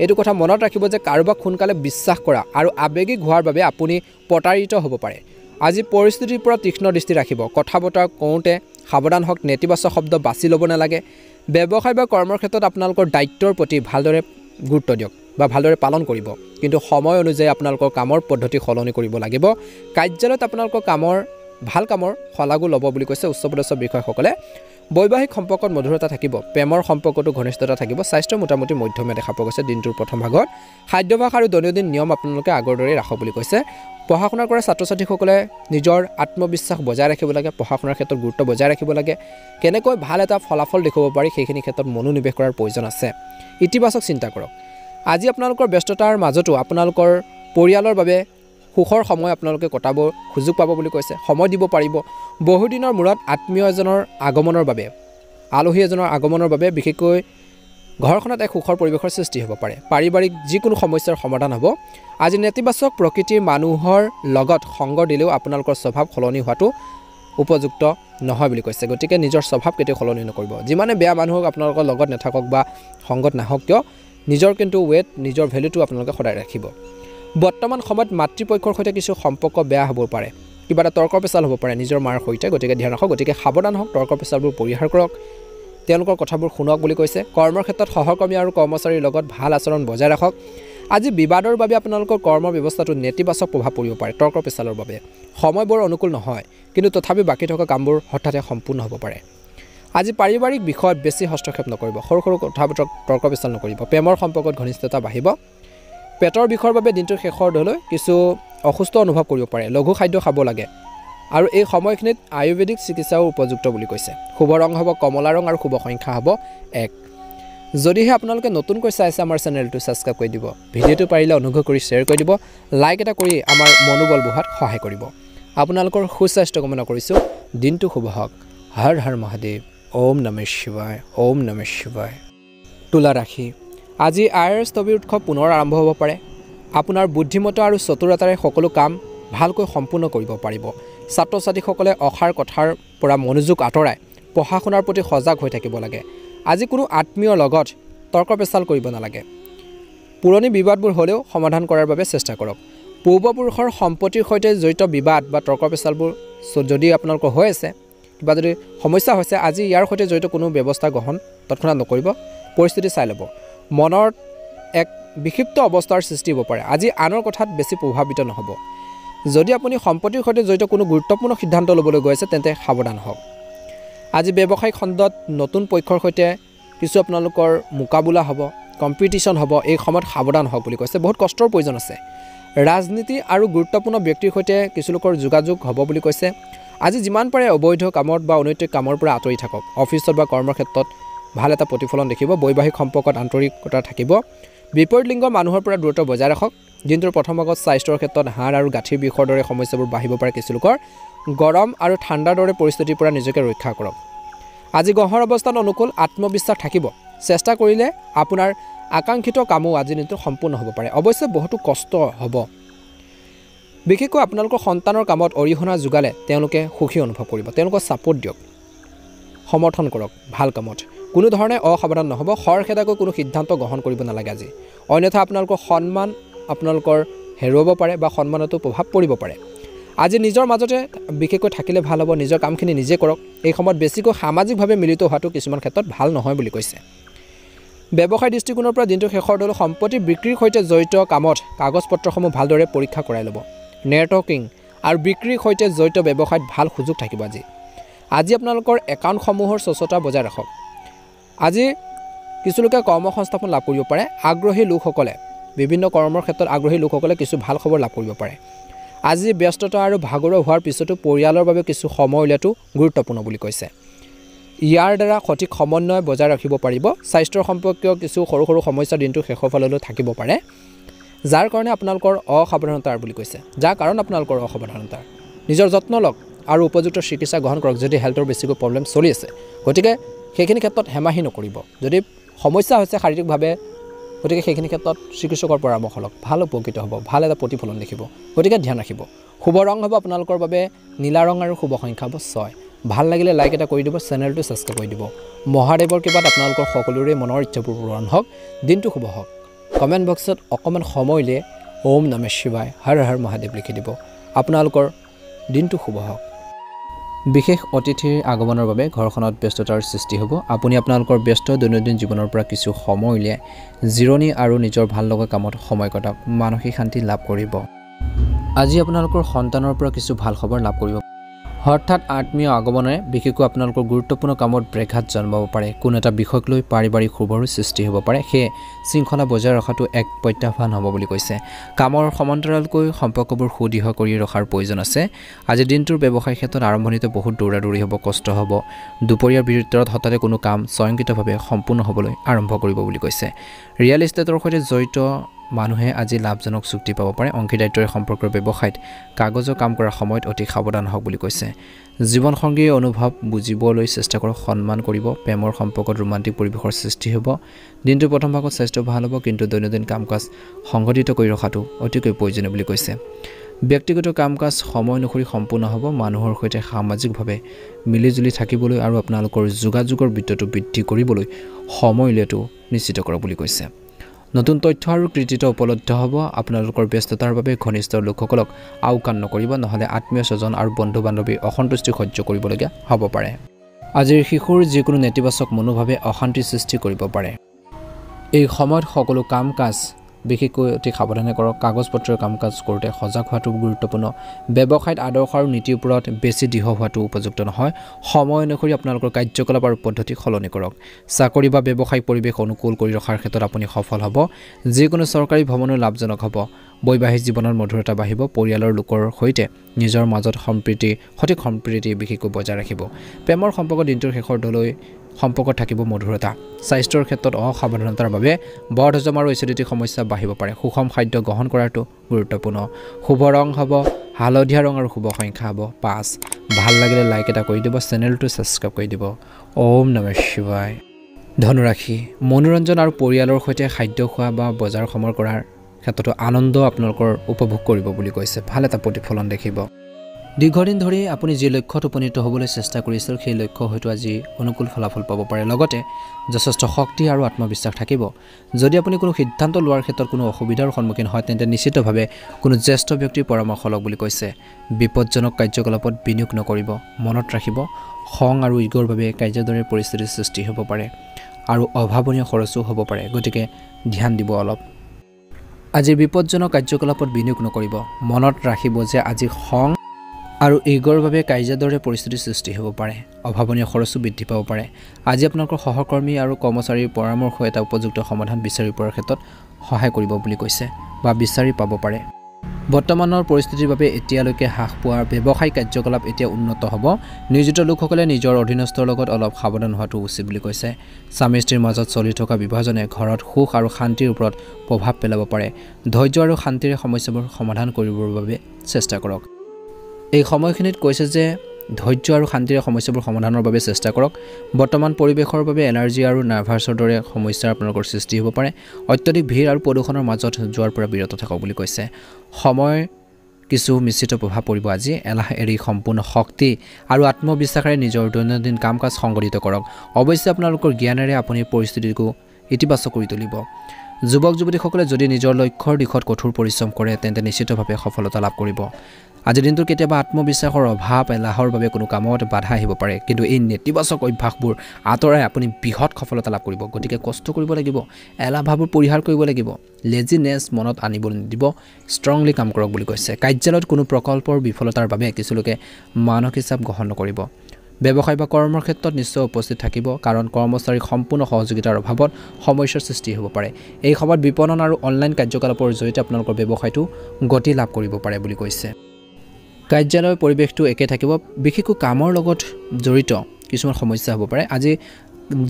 এইটো কথা মনত ৰাখিব যে কাৰোবাক সোনকালে বিশ্বাস কৰা আৰু আৱেগিক হোৱাৰ বাবে আপুনি প্ৰতাৰিত হ'ব পাৰে আজি পৰিস্থিতিৰ পৰা তীক্ষ্ণ দৃষ্টি ৰাখিব কথা বতৰা কওঁতে সাৱধান হওক নেতিবাচক শব্দ বাছি ল'ব নালাগে ব্যৱসায় বা কৰ্মৰ ক্ষেত্ৰত আপোনালোকৰ দায়িত্বৰ প্ৰতি ভালদৰে গুৰুত্ব দিয়ক বা ভালদৰে পালন কৰিব কিন্তু সময় অনুযায়ী আপোনালোকৰ কামৰ পদ্ধতি সলনি কৰিব লাগিব কাৰ্যালয়ত আপোনালোকৰ ভাল কামৰ শলাগো ল'ব বুলি কৈছে উচ্চপদস্থ বিষয়াসকলে বৈবাহিক সম্পৰ্কত মধুৰতা থাকিব প্ৰেমৰ সম্পৰ্কতো ঘনিষ্ঠতা থাকিব স্বাস্থ্য মোটামুটি মধ্যমীয়া দেখা পোৱা গৈছে দিনটোৰ প্ৰথম ভাগত খাদ্যাভ্যাস আৰু দৈনন্দিন নিয়ম আপোনালোকে আগৰ দৰে ৰাখক বুলি কৈছে পঢ়া শুনা কৰা ছাত্ৰ ছাত্ৰীসকলে নিজৰ আত্মবিশ্বাস বজাই ৰাখিব লাগে পঢ়া শুনাৰ ক্ষেত্ৰত গুৰুত্ব বজাই ৰাখিব লাগে কেনেকৈ ভাল এটা ফলাফল দেখুৱাব পাৰি সেইখিনি ক্ষেত্ৰত মনোনিৱেশ কৰাৰ প্ৰয়োজন আছে ইতিবাচক চিন্তা কৰক আজি আপোনালোকৰ ব্যস্ততাৰ মাজতো আপোনালোকৰ পৰিয়ালৰ বাবে সুখৰ সময় আপোনালোকে কটাব সুযোগ পাব বুলি কৈছে সময় দিব পাৰিব বহুদিনৰ মূৰত আত্মীয় এজনৰ আগমনৰ বাবে আলহী এজনৰ আগমনৰ বাবে বিশেষকৈ ঘৰখনত এক সুখৰ পৰিৱেশৰ সৃষ্টি হ'ব পাৰে পাৰিবাৰিক যিকোনো সমস্যাৰ সমাধান হ'ব আজি নেতিবাচক প্ৰকৃতিৰ মানুহৰ লগত সংগ দিলেও আপোনালোকৰ স্বভাৱ সলনি হোৱাটো উপযুক্ত নহয় বুলি কৈছে গতিকে নিজৰ স্বভাৱ কেতিয়াও সলনি নকৰিব যিমানে বেয়া মানুহক আপোনালোকৰ লগত নাথাকক বা সংগত নাহক কিয় নিজৰ কিন্তু ৱেট নিজৰ ভেলুটো আপোনালোকে সদায় ৰাখিব বৰ্তমান সময়ত মাতৃপক্ষৰ সৈতে কিছু সম্পৰ্ক বেয়া হ'ব পাৰে কিবা এটা তৰ্ক পেচাল হ'ব পাৰে নিজৰ মাৰ সৈতে গতিকে ধ্যান ৰাখক গতিকে সাৱধান হওক তৰ্ক পেচালবোৰ পৰিহাৰ কৰক তেওঁলোকৰ কথাবোৰ শুনক বুলি কৈছে কৰ্মৰ ক্ষেত্ৰত সহকৰ্মী আৰু কৰ্মচাৰীৰ লগত ভাল আচৰণ বজাই ৰাখক আজি বিবাদৰ বাবে আপোনালোকৰ কৰ্ম ব্যৱস্থাটো নেতিবাচক প্ৰভাৱ পৰিব পাৰে তৰ্ক পেচালৰ বাবে সময় বৰ অনুকূল নহয় কিন্তু তথাপি বাকী থকা কামবোৰ হঠাতে সম্পূৰ্ণ হ'ব পাৰে আজি পাৰিবাৰিক বিষয়ত বেছি হস্তক্ষেপ নকৰিব সৰু সৰু কথা বতৰা তৰ্ক পেচাল নকৰিব প্ৰেমৰ সম্পৰ্কত ঘনিষ্ঠতা বাঢ়িব পেটৰ বিষৰ বাবে দিনটোৰ শেষৰ দলৈ কিছু অসুস্থ অনুভৱ কৰিব পাৰে লঘু খাদ্য খাব লাগে আৰু এই সময়খিনিত আয়ুৰ্বেদিক চিকিৎসাও উপযুক্ত বুলি কৈছে শুভ ৰং হ'ব কমলা ৰং আৰু শুভ সংখ্যা হ'ব 1 যদিহে আপোনালোকে নতুনকৈ চাইছে আমাৰ চেনেলটো ছাবস্ক্ৰাইব কৰি দিব ভিডিঅ'টো পাৰিলে অনুগ্ৰহ কৰি শ্বেয়াৰ কৰি দিব লাইক এটা কৰি আমাৰ মনোবল বঢ়োৱাত সহায় কৰিব আপোনালোকৰ সুস্বাস্থ্য কামনা কৰিছোঁ দিনটো শুভ হওক হৰ হৰ মহাদেৱ ওম নমঃ শিৱায় তুলা ৰাশি আজি আয়ৰ স্থবিৰ উৎসৱ পুনৰ আৰম্ভ হ'ব পাৰে আপোনাৰ বুদ্ধিমত্তা আৰু চতুৰতাৰে সকলো কাম ভালকৈ সম্পূৰ্ণ কৰিব পাৰিব ছাত্ৰ ছাত্ৰীসকলে অসাৰ কথাৰ পৰা মনোযোগ আঁতৰাই পঢ়া শুনাৰ প্ৰতি সজাগ হৈ থাকিব লাগে আজি কোনো আত্মীয়ৰ লগত তৰ্ক পেচাল কৰিব নালাগে পুৰণি বিবাদবোৰ হ'লেও সমাধান কৰাৰ বাবে চেষ্টা কৰক পূৰ্বপুৰুষৰ সম্পত্তিৰ সৈতে জড়িত বিবাদ বা তৰ্ক পেচালবোৰ যদি আপোনালোকৰ হৈ আছে কিবা যদি সমস্যা হৈছে আজি ইয়াৰ সৈতে জড়িত কোনো ব্যৱস্থা গ্ৰহণ তৎক্ষণাত নকৰিব পৰিস্থিতি চাই ল'ব মনৰ এক বিক্ষিপ্ত অৱস্থাৰ সৃষ্টি হ'ব পাৰে আজি আনৰ কথাত বেছি প্ৰভাৱিত নহ'ব যদি আপুনি সম্পত্তিৰ সৈতে জড়িত কোনো গুৰুত্বপূৰ্ণ সিদ্ধান্ত ল'বলৈ গৈ আছে তেন্তে সাৱধান হওক আজি ব্যৱসায়িক খণ্ডত নতুন পক্ষৰ সৈতে কিছু আপোনালোকৰ মোকাবিলা হ'ব কম্পিটিশ্যন হ'ব এই সময়ত সাৱধান হওক বুলি কৈছে বহুত কষ্টৰ প্ৰয়োজন আছে ৰাজনীতি আৰু গুৰুত্বপূৰ্ণ ব্যক্তিৰ সৈতে কিছু লোকৰ যোগাযোগ হ'ব বুলি কৈছে আজি যিমান পাৰে অবৈধ কামত বা অনৈতিক কামৰ পৰা আঁতৰি থাকক অফিচত বা কৰ্মৰ ক্ষেত্ৰত ভাল এটা প্ৰতিফলন দেখিব বৈবাহিক সম্পৰ্কত আন্তৰিকতা থাকিব বিপৰীত লিংগৰ মানুহৰ পৰা দূৰত্ব বজাই ৰাখক দিনটোৰ প্ৰথম ভাগত স্বাস্থ্যৰ ক্ষেত্ৰত হাড় আৰু গাঁঠিৰ বিষৰ দৰে সমস্যাবোৰ বাঢ়িব পাৰে কিছু লোকৰ গৰম আৰু ঠাণ্ডাৰ দৰে পৰিস্থিতিৰ পৰা নিজকে ৰক্ষা কৰক আজি গ্ৰহৰ অৱস্থান অনুকূল আত্মবিশ্বাস থাকিব চেষ্টা কৰিলে আপোনাৰ আকাংক্ষিত কামো আজিৰ দিনটোত সম্পূৰ্ণ হ'ব পাৰে অৱশ্যে বহুতো কষ্ট হ'ব বিশেষকৈ আপোনালোকৰ সন্তানৰ কামত অৰিহণা যোগালে তেওঁলোকে সুখী অনুভৱ কৰিব তেওঁলোকক ছাপোৰ্ট দিয়ক সমৰ্থন কৰক ভাল কামত কোনো ধৰণে অসাৱধান নহ'ব খৰখেদাকৈ কোনো সিদ্ধান্ত গ্ৰহণ কৰিব নালাগে আজি অন্যথা আপোনালোকৰ সন্মান আপোনালোকৰ হেৰুৱাব পাৰে বা সন্মানতো প্ৰভাৱ পৰিব পাৰে আজি নিজৰ মাজতে বিশেষকৈ থাকিলে ভাল হ'ব নিজৰ কামখিনি নিজে কৰক এই সময়ত বেছিকৈ সামাজিকভাৱে মিলিত হোৱাটো কিছুমান ক্ষেত্ৰত ভাল নহয় বুলি কৈছে ব্যৱসায় দৃষ্টিকোণৰ পৰা দিনটো শেষৰ দল সম্পত্তি বিক্ৰীৰ সৈতে জড়িত কামত কাগজ পত্ৰসমূহ ভালদৰে পৰীক্ষা কৰাই ল'ব নেটৱৰ্কিং আৰু বিক্ৰীৰ সৈতে জড়িত ব্যৱসায়ত ভাল সুযোগ থাকিব আজি আপোনালোকৰ একাউণ্টসমূহৰ স্বচ্ছতা বজাই ৰাখক আজি কিছু লোকে কৰ্মসংস্থাপন লাভ কৰিব পাৰে আগ্ৰহী লোকসকলে বিভিন্ন কৰ্মৰ ক্ষেত্ৰত আগ্ৰহী লোকসকলে কিছু ভাল খবৰ লাভ কৰিব পাৰে আজি ব্যস্ততা আৰু ভাগৰুৱা হোৱাৰ পিছতো পৰিয়ালৰ বাবে কিছু সময় উলিয়াটো গুৰুত্বপূৰ্ণ বুলি কৈছে ইয়াৰ দ্বাৰা সঠিক সমন্বয় বজাই ৰাখিব পাৰিব স্বাস্থ্যৰ সম্পৰ্কীয় কিছু সৰু সৰু সমস্যা দিনটো শেষৰ ফাললৈ থাকিব পাৰে যাৰ কাৰণে আপোনালোকৰ অসাৱধানতাৰ বুলি কৈছে যাৰ কাৰণ আপোনালোকৰ অসাৱধানতাৰ নিজৰ যত্ন লওক আৰু উপযুক্ত চিকিৎসা গ্ৰহণ কৰক যদি হেল্থৰ বেছিকৈ প্ৰব্লেম চলি আছে গতিকে সেইখিনি ক্ষেত্ৰত হেমাহি নকৰিব যদি সমস্যা হৈছে শাৰীৰিকভাৱে গতিকে সেইখিনি ক্ষেত্ৰত চিকিৎসকৰ পৰামৰ্শ লওক ভাল উপকৃত হ'ব ভাল এটা প্ৰতিফলন দেখিব গতিকে ধ্যান ৰাখিব শুভ ৰং হ'ব আপোনালোকৰ বাবে নীলা ৰং আৰু শুভ সংখ্যা হ'ব 6 ভাল লাগিলে লাইক এটা কৰি দিব চেনেলটো সাবস্ক্ৰাইব কৰি দিব মহাদেৱৰ কৃপাত আপোনালোকৰ সকলোৰে মনৰ ইচ্ছাবোৰ পূৰণ হওক দিনটো শুভ হওক কমেণ্ট বক্সত অকমান সময়লে ওম নমঃ শিৱায় হৰ হৰ মহাদেৱ লিখি দিব আপোনালোকৰ দিনটো শুভ হওক বিশেষ অতিথিৰ আগমনৰ বাবে ঘৰখনত ব্যস্ততাৰ সৃষ্টি হ'ব আপুনি আপোনালোকৰ ব্যস্ত দৈনন্দিন জীৱনৰ পৰা কিছু সময় উলিয়াই জিৰণি আৰু নিজৰ ভাল লগা কামত সময় কটাওক মানসিক শান্তি লাভ কৰিব আজি আপোনালোকৰ সন্তানৰ পৰা কিছু ভাল খবৰ লাভ কৰিব হঠাৎ আত্মীয় আগমনে বিশেষকৈ আপোনালোকৰ গুৰুত্বপূৰ্ণ কামত ব্ৰেঘাত জন্মাব পাৰে কোনো এটা বিষয়ক লৈ পাৰিবাৰিক খবৰো সৃষ্টি হ'ব পাৰে সেয়ে শৃংখলা বজাই ৰখাটো এক প্ৰত্যাহ্বান হ'ব বুলি কৈছে কামৰ সমান্তৰালকৈ সম্পৰ্কবোৰ সুদৃঢ় কৰি ৰখাৰ প্ৰয়োজন আছে আজি দিনটোৰ ব্যৱসায় ক্ষেত্ৰত আৰম্ভণিতে বহুত দৌৰাদৌৰি হ'ব কষ্ট হ'ব দুপৰীয়াৰ ভিতৰত হঠাতে কোনো কাম স্বয়ংক্ৰিয়ভাৱে সম্পূৰ্ণ হ'বলৈ আৰম্ভ কৰিব বুলি কৈছে ৰিয়েল এষ্টেটৰ সৈতে জড়িত মানুহে আজি লাভজনক চুক্তি পাব পাৰে অংশীদাৰিত্বৰ সম্পৰ্কৰ ব্যৱসায়ত কাগজৰ কাম কৰাৰ সময়ত অতি সাৱধান হওক বুলি কৈছে জীৱন সংগীৰ অনুভৱ বুজিবলৈ চেষ্টা কৰক সন্মান কৰিব প্ৰেমৰ সম্পৰ্কত ৰোমান্টিক পৰিৱেশৰ সৃষ্টি হ'ব দিনটোৰ প্ৰথম ভাগত স্বাস্থ্য ভাল হ'ব কিন্তু দৈনন্দিন কাম-কাজ সংগঠিত কৰি ৰখাটো অতিকৈ প্ৰয়োজনীয় বুলি কৈছে ব্যক্তিগত কাম-কাজ সময় অনুসৰি সম্পূৰ্ণ হ'ব মানুহৰ সৈতে সামাজিকভাৱে মিলিজুলি থাকিবলৈ আৰু আপোনালোকৰ যোগাযোগৰ বৃত্তটো বৃদ্ধি কৰিবলৈ সময় উলিয়াটো নিশ্চিত কৰক বুলি কৈছে নতুন তথ্য আৰু কৃতিত্ব উপলব্ধ হ'ব আপোনালোকৰ ব্যস্ততাৰ বাবে ঘনিষ্ঠ লোকসকলক আওকাণ নকৰিব নহলে আত্মীয় স্বজন আৰু বন্ধু বান্ধৱীৰ অসন্তুষ্টি সহ্য কৰিবলগীয়া হ'ব পাৰে আজিৰ শিশুৰ যিকোনো নেতিবাচক মনোভাৱে অশান্তি সৃষ্টি কৰিব পাৰে এই সময়ত সকলো কাম-কাজ বিশেষকৈ অতি সাৱধানে কৰক কাগজ পত্ৰৰ কাম-কাজ কৰোঁতে সজাগ হোৱাটো গুৰুত্বপূৰ্ণ ব্যৱসায়ত আদৰ্শ আৰু নীতিৰ ওপৰত বেছি দৃঢ় হোৱাটো উপযুক্ত নহয় সময় অনুসৰি আপোনালোকৰ কাৰ্যকলাপ আৰু পদ্ধতি সলনি কৰক চাকৰি বা ব্যৱসায়িক পৰিৱেশ অনুকূল কৰি ৰখাৰ ক্ষেত্ৰত আপুনি সফল হ'ব যিকোনো চৰকাৰী ভ্ৰমণো লাভজনক হ'ব বৈবাহিক জীৱনৰ মধুৰতা বাঢ়িব পৰিয়ালৰ লোকৰ সৈতে নিজৰ মাজত সঠিক সম্প্ৰীতি বিশেষকৈ বজাই ৰাখিব প্ৰেমৰ সম্পৰ্ক দিনটোৰ শেষৰ দলৈ সম্পৰ্কত থাকিব মধুৰতা স্বাস্থ্যৰ ক্ষেত্ৰত অসাৱধানতাৰ বাবে বদহজম আৰু এচিডিটি সমস্যা বাঢ়িব পাৰে সুষম খাদ্য গ্ৰহণ কৰাটো গুৰুত্বপূৰ্ণ শুভ ৰং হ'ব হালধীয়া ৰং আৰু শুভ সংখ্যা হ'ব 5 ভাল লাগিলে লাইক এটা কৰি দিব চেনেলটো সাবস্ক্ৰাইব কৰি দিব ওম নমঃ শিৱায় ধনুৰাশি মনোৰঞ্জন আৰু পৰিয়ালৰ সৈতে খাদ্য খোৱা বা বজাৰ সমাৰ কৰাৰ ক্ষেত্ৰতো আনন্দ আপোনালোকৰ উপভোগ কৰিব বুলি কৈছে ভাল এটা প্ৰতিফলন দেখিব দীৰ্ঘদিন ধৰি আপুনি যি লক্ষ্যত উপনীত হ'বলৈ চেষ্টা কৰিছিল সেই লক্ষ্য হয়তো আজি অনুকূল ফলাফল পাব পাৰে লগতে যথেষ্ট শক্তি আৰু আত্মবিশ্বাস থাকিব যদি আপুনি কোনো সিদ্ধান্ত লোৱাৰ ক্ষেত্ৰত কোনো অসুবিধাৰ সন্মুখীন হয় তেন্তে নিশ্চিতভাৱে কোনো জ্যেষ্ঠ ব্যক্তিৰ পৰামৰ্শ লওক বুলি কৈছে বিপদজনক কাৰ্যকলাপত বিনিয়োগ নকৰিব মনত ৰাখিব খং আৰু ইগৰ বাবে কাৰ্যদৰে পৰিস্থিতিৰ সৃষ্টি হ'ব পাৰে আৰু অভাৱনীয় খৰচো হ'ব পাৰে গতিকে ধ্যান দিব অলপ আজি বিপদজনক কাৰ্যকলাপত বিনিয়োগ নকৰিব মনত ৰাখিব যে আজি খং আৰু ইগৰ বাবে কাৰ্যদৰে পৰিস্থিতিৰ সৃষ্টি হ'ব পাৰে অভাৱনীয় খৰচো বৃদ্ধি পাব পাৰে আজি আপোনালোকৰ সহকৰ্মী আৰু কৰ্মচাৰীৰ পৰামৰ্শ এটা উপযুক্ত সমাধান বিচাৰি পোৱাৰ ক্ষেত্ৰত সহায় কৰিব বুলি কৈছে বা বিচাৰি পাব পাৰে বৰ্তমানৰ পৰিস্থিতিৰ বাবে এতিয়ালৈকে হ্ৰাস পোৱাৰ ব্যৱসায়িক কাৰ্যকলাপ এতিয়া উন্নত হ'ব নিয়োজিত লোকসকলে নিজৰ অধীনস্থৰ লগত অলপ সাৱধান হোৱাটো উচিত বুলি কৈছে স্বামী স্ত্ৰীৰ মাজত চলি থকা বিভাজনে ঘৰত সুখ আৰু শান্তিৰ ওপৰত প্ৰভাৱ পেলাব পাৰে ধৈৰ্য আৰু শান্তিৰে সমস্যাবোৰ সমাধান কৰিবৰ বাবে চেষ্টা কৰক এই সময়খিনিত কৈছে যে ধৈৰ্য আৰু শান্তিৰে সমস্যাবোৰ সমাধানৰ বাবে চেষ্টা কৰক বৰ্তমান পৰিৱেশৰ বাবে এলাৰ্জি আৰু নাৰ্ভাছৰ দৰে সমস্যাৰ আপোনালোকৰ সৃষ্টি হ'ব পাৰে অত্যধিক ভিৰ আৰু প্ৰদূষণৰ মাজত যোৱাৰ পৰা বিৰত থাকক বুলি কৈছে সময় কিছু মিশ্ৰিত প্ৰভাৱ পৰিব আজি এলাহ এৰি সম্পূৰ্ণ শক্তি আৰু আত্মবিশ্বাসেৰে নিজৰ দৈনন্দিন কাম কাজ সংগঠিত কৰক অৱশ্যে আপোনালোকৰ জ্ঞানেৰে আপুনি পৰিস্থিতিকো ইতিবাচক কৰি তুলিব যুৱক যুৱতীসকলে যদি নিজৰ লক্ষ্যৰ দিশত কঠোৰ পৰিশ্ৰম কৰে তেন্তে নিশ্চিতভাৱে সফলতা লাভ কৰিব আজিৰ দিনটোৰ কেতিয়াবা আত্মবিশ্বাসৰ অভাৱ এলাহৰ বাবে কোনো কামত বাধা আহিব পাৰে কিন্তু এই নেতিবাচক অভ্যাসবোৰ আঁতৰাই আপুনি বৃহৎ সফলতা লাভ কৰিব গতিকে কষ্ট কৰিব লাগিব এলাহ ভাৱবোৰ পৰিহাৰ কৰিব লাগিব লেজিনেছ মনত আনিব নিদিব ষ্ট্ৰংলি কাম কৰক বুলি কৈছে কাৰ্যালয়ত কোনো প্ৰকল্পৰ বিফলতাৰ বাবে কিছু লোকে মানসিক চাপ গ্ৰহণ নকৰিব ব্যৱসায় বা কৰ্মৰ ক্ষেত্ৰত নিশ্চয় উপস্থিত থাকিব কাৰণ কৰ্মচাৰীৰ সম্পূৰ্ণ সহযোগিতাৰ অভাৱত সমস্যাৰ সৃষ্টি হ'ব পাৰে এই সময়ত বিপণন আৰু অনলাইন কাৰ্যকলাপৰ জৰিয়তে আপোনালোকৰ ব্যৱসায়টো গতি লাভ কৰিব পাৰে বুলি কৈছে কাৰ্যালয়ৰ পৰিৱেশটো একে থাকিব বিশেষকৈ কামৰ লগত জড়িত কিছুমান সমস্যা হ'ব পাৰে আজি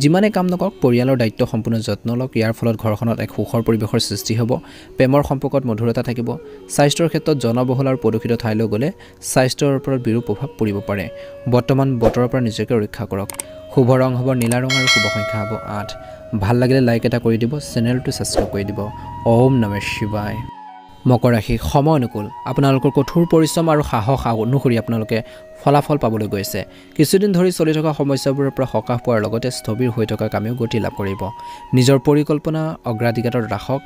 যিমানে কাম নকৰক পৰিয়ালৰ দায়িত্ব সম্পূৰ্ণ যত্ন লওক ইয়াৰ ফলত ঘৰখনত এক সুখৰ পৰিৱেশৰ সৃষ্টি হ'ব প্ৰেমৰ সম্পৰ্কত মধুৰতা থাকিব স্বাস্থ্যৰ ক্ষেত্ৰত জনবহুল আৰু প্ৰদূষিত ঠাইলৈ গ'লে স্বাস্থ্যৰ ওপৰত বিৰূপ প্ৰভাৱ পৰিব পাৰে বৰ্তমান বতৰৰ পৰা নিজকে ৰক্ষা কৰক শুভ ৰং হ'ব নীলা ৰং আৰু শুভ সংখ্যা হ'ব 8 ভাল লাগিলে লাইক এটা কৰি দিব চেনেলটো ছাবস্ক্ৰাইব কৰি দিব ওম নমঃ শিৱায় মকৰ ৰাশি সময় অনুকূল আপোনালোকৰ কঠোৰ পৰিশ্ৰম আৰু সাহস অনুসৰি আপোনালোকে ফলাফল পাবলৈ গৈছে কিছুদিন ধৰি চলি থকা সমস্যাবোৰৰ পৰা সকাহ পোৱাৰ লগতে স্থবিৰ হৈ থকা কামেও গতি লাভ কৰিব নিজৰ পৰিকল্পনা অগ্ৰাধিকাৰত ৰাখক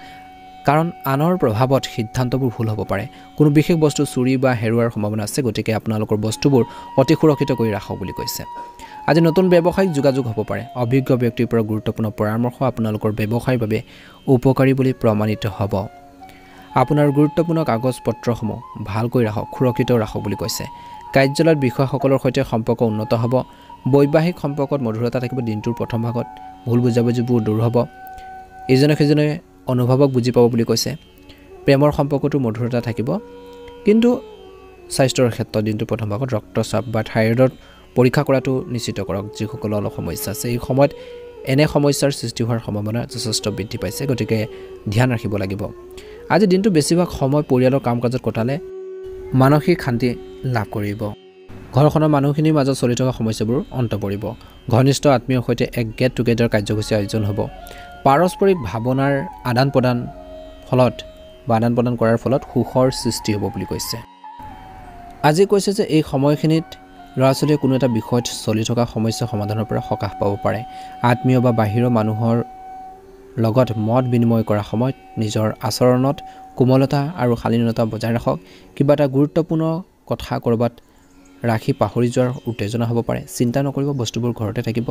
কাৰণ আনৰ প্ৰভাৱত সিদ্ধান্তবোৰ ভুল হ'ব পাৰে কোনো বিশেষ বস্তু চুৰি বা হেৰুৱাৰ সম্ভাৱনা আছে গতিকে আপোনালোকৰ বস্তুবোৰ অতি সুৰক্ষিত কৰি ৰাখক বুলি কৈছে আজি নতুন ব্যৱসায়িক যোগাযোগ হ'ব পাৰে অভিজ্ঞ ব্যক্তিৰ পৰা গুৰুত্বপূৰ্ণ পৰামৰ্শ আপোনালোকৰ ব্যৱসায়ৰ বাবে উপকাৰী বুলি প্ৰমাণিত হ'ব আপোনাৰ গুৰুত্বপূৰ্ণ কাগজ পত্ৰসমূহ ভালকৈ ৰাখক সুৰক্ষিত ৰাখক বুলি কৈছে কাৰ্যালয়ত বিষয়সকলৰ সৈতে সম্পৰ্ক উন্নত হ'ব বৈবাহিক সম্পৰ্কত মধুৰতা থাকিব দিনটোৰ প্ৰথম ভাগত ভুল বুজাবুজিবোৰ দূৰ হ'ব ইজনে সিজনে অনুভৱক বুজি পাব বুলি কৈছে প্ৰেমৰ সম্পৰ্কটো মধুৰতা থাকিব কিন্তু স্বাস্থ্যৰ ক্ষেত্ৰত দিনটোৰ প্ৰথম ভাগত ৰক্তচাপ বা থাইৰয়ডৰ পৰীক্ষা কৰাটো নিশ্চিত কৰক যিসকলৰ অলপ সমস্যা আছে এই সময়ত এনে সমস্যাৰ সৃষ্টি হোৱাৰ সম্ভাৱনা যথেষ্ট বৃদ্ধি পাইছে গতিকে ধ্যান ৰাখিব লাগিব আজি দিনটো বেছিভাগ সময় পৰিয়ালৰ কাম কাজত কটালে মানসিক শান্তি লাভ কৰিব ঘৰখনৰ মানুহখিনিৰ মাজত চলি থকা সমস্যাবোৰ অন্ত পৰিব ঘনিষ্ঠ আত্মীয়ৰ সৈতে এক গেট টুগেডাৰ কাৰ্যসূচী আয়োজন হ'ব পাৰস্পৰিক ভাৱনাৰ আদান প্ৰদান কৰাৰ ফলত সুখৰ সৃষ্টি হ'ব বুলি কৈছে আজি কৈছে যে এই সময়খিনিত ল'ৰা ছোৱালীয়ে কোনো এটা বিষয়ত চলি থকা সমস্যা সমাধানৰ পৰা সকাহ পাব পাৰে আত্মীয় বা বাহিৰৰ মানুহৰ লগত মত বিনিময় কৰা সময়ত নিজৰ আচৰণত কোমলতা আৰু শালীনতা বজাই ৰাখক কিবা এটা গুৰুত্বপূৰ্ণ কথা কৰবাত ৰাখি পাহৰি যোৱাৰ উত্তেজনা হ'ব পাৰে চিন্তা নকৰিব বস্তুবোৰ ঘৰতে থাকিব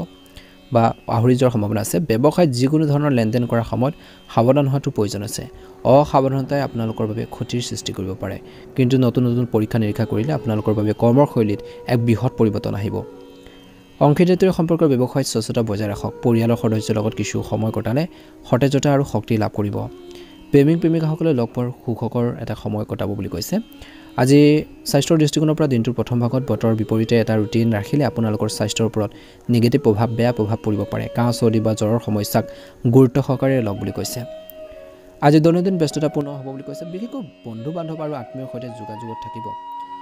বা পাহৰি যোৱাৰ সম্ভাৱনা আছে ব্যৱসায়ত যিকোনো ধৰণৰ লেনদেন কৰাৰ সময়ত সাৱধান হোৱাটো প্ৰয়োজন আছে অসাৱধানতাই আপোনালোকৰ বাবে ক্ষতিৰ সৃষ্টি কৰিব পাৰে কিন্তু নতুন নতুন পৰীক্ষা নিৰীক্ষা কৰিলে আপোনালোকৰ বাবে কৰ্মৰ শৈলীত এক বৃহৎ পৰিৱৰ্তন আহিব অংশীদাৰীত্বৰ সম্পৰ্কৰ ব্যৱসায়ত স্বচ্ছতা বজাই ৰাখক পৰিয়ালৰ সদস্যৰ লগত কিছু সময় কটালে সতেজতা আৰু শক্তি লাভ কৰিব প্ৰেমিক প্ৰেমিকাসকলে লগ পোৱাৰ সুখকৰ এটা সময় কটাব বুলি কৈছে আজি স্বাস্থ্যৰ দৃষ্টিকোণৰ পৰা দিনটোৰ প্ৰথম ভাগত বতৰৰ বিপৰীতে এটা ৰুটিন ৰাখিলে আপোনালোকৰ স্বাস্থ্যৰ ওপৰত নিগেটিভ প্ৰভাৱ বেয়া প্ৰভাৱ পৰিব পাৰে কাহ চৰ্দি বা জ্বৰৰ সমস্যাক গুৰুত্ব সহকাৰে লওক বুলি কৈছে আজি দৈনন্দিন ব্যস্ততাপূৰ্ণ হ'ব বুলি কৈছে বিশেষকৈ বন্ধু বান্ধৱ আৰু আত্মীয়ৰ সৈতে যোগাযোগত থাকিব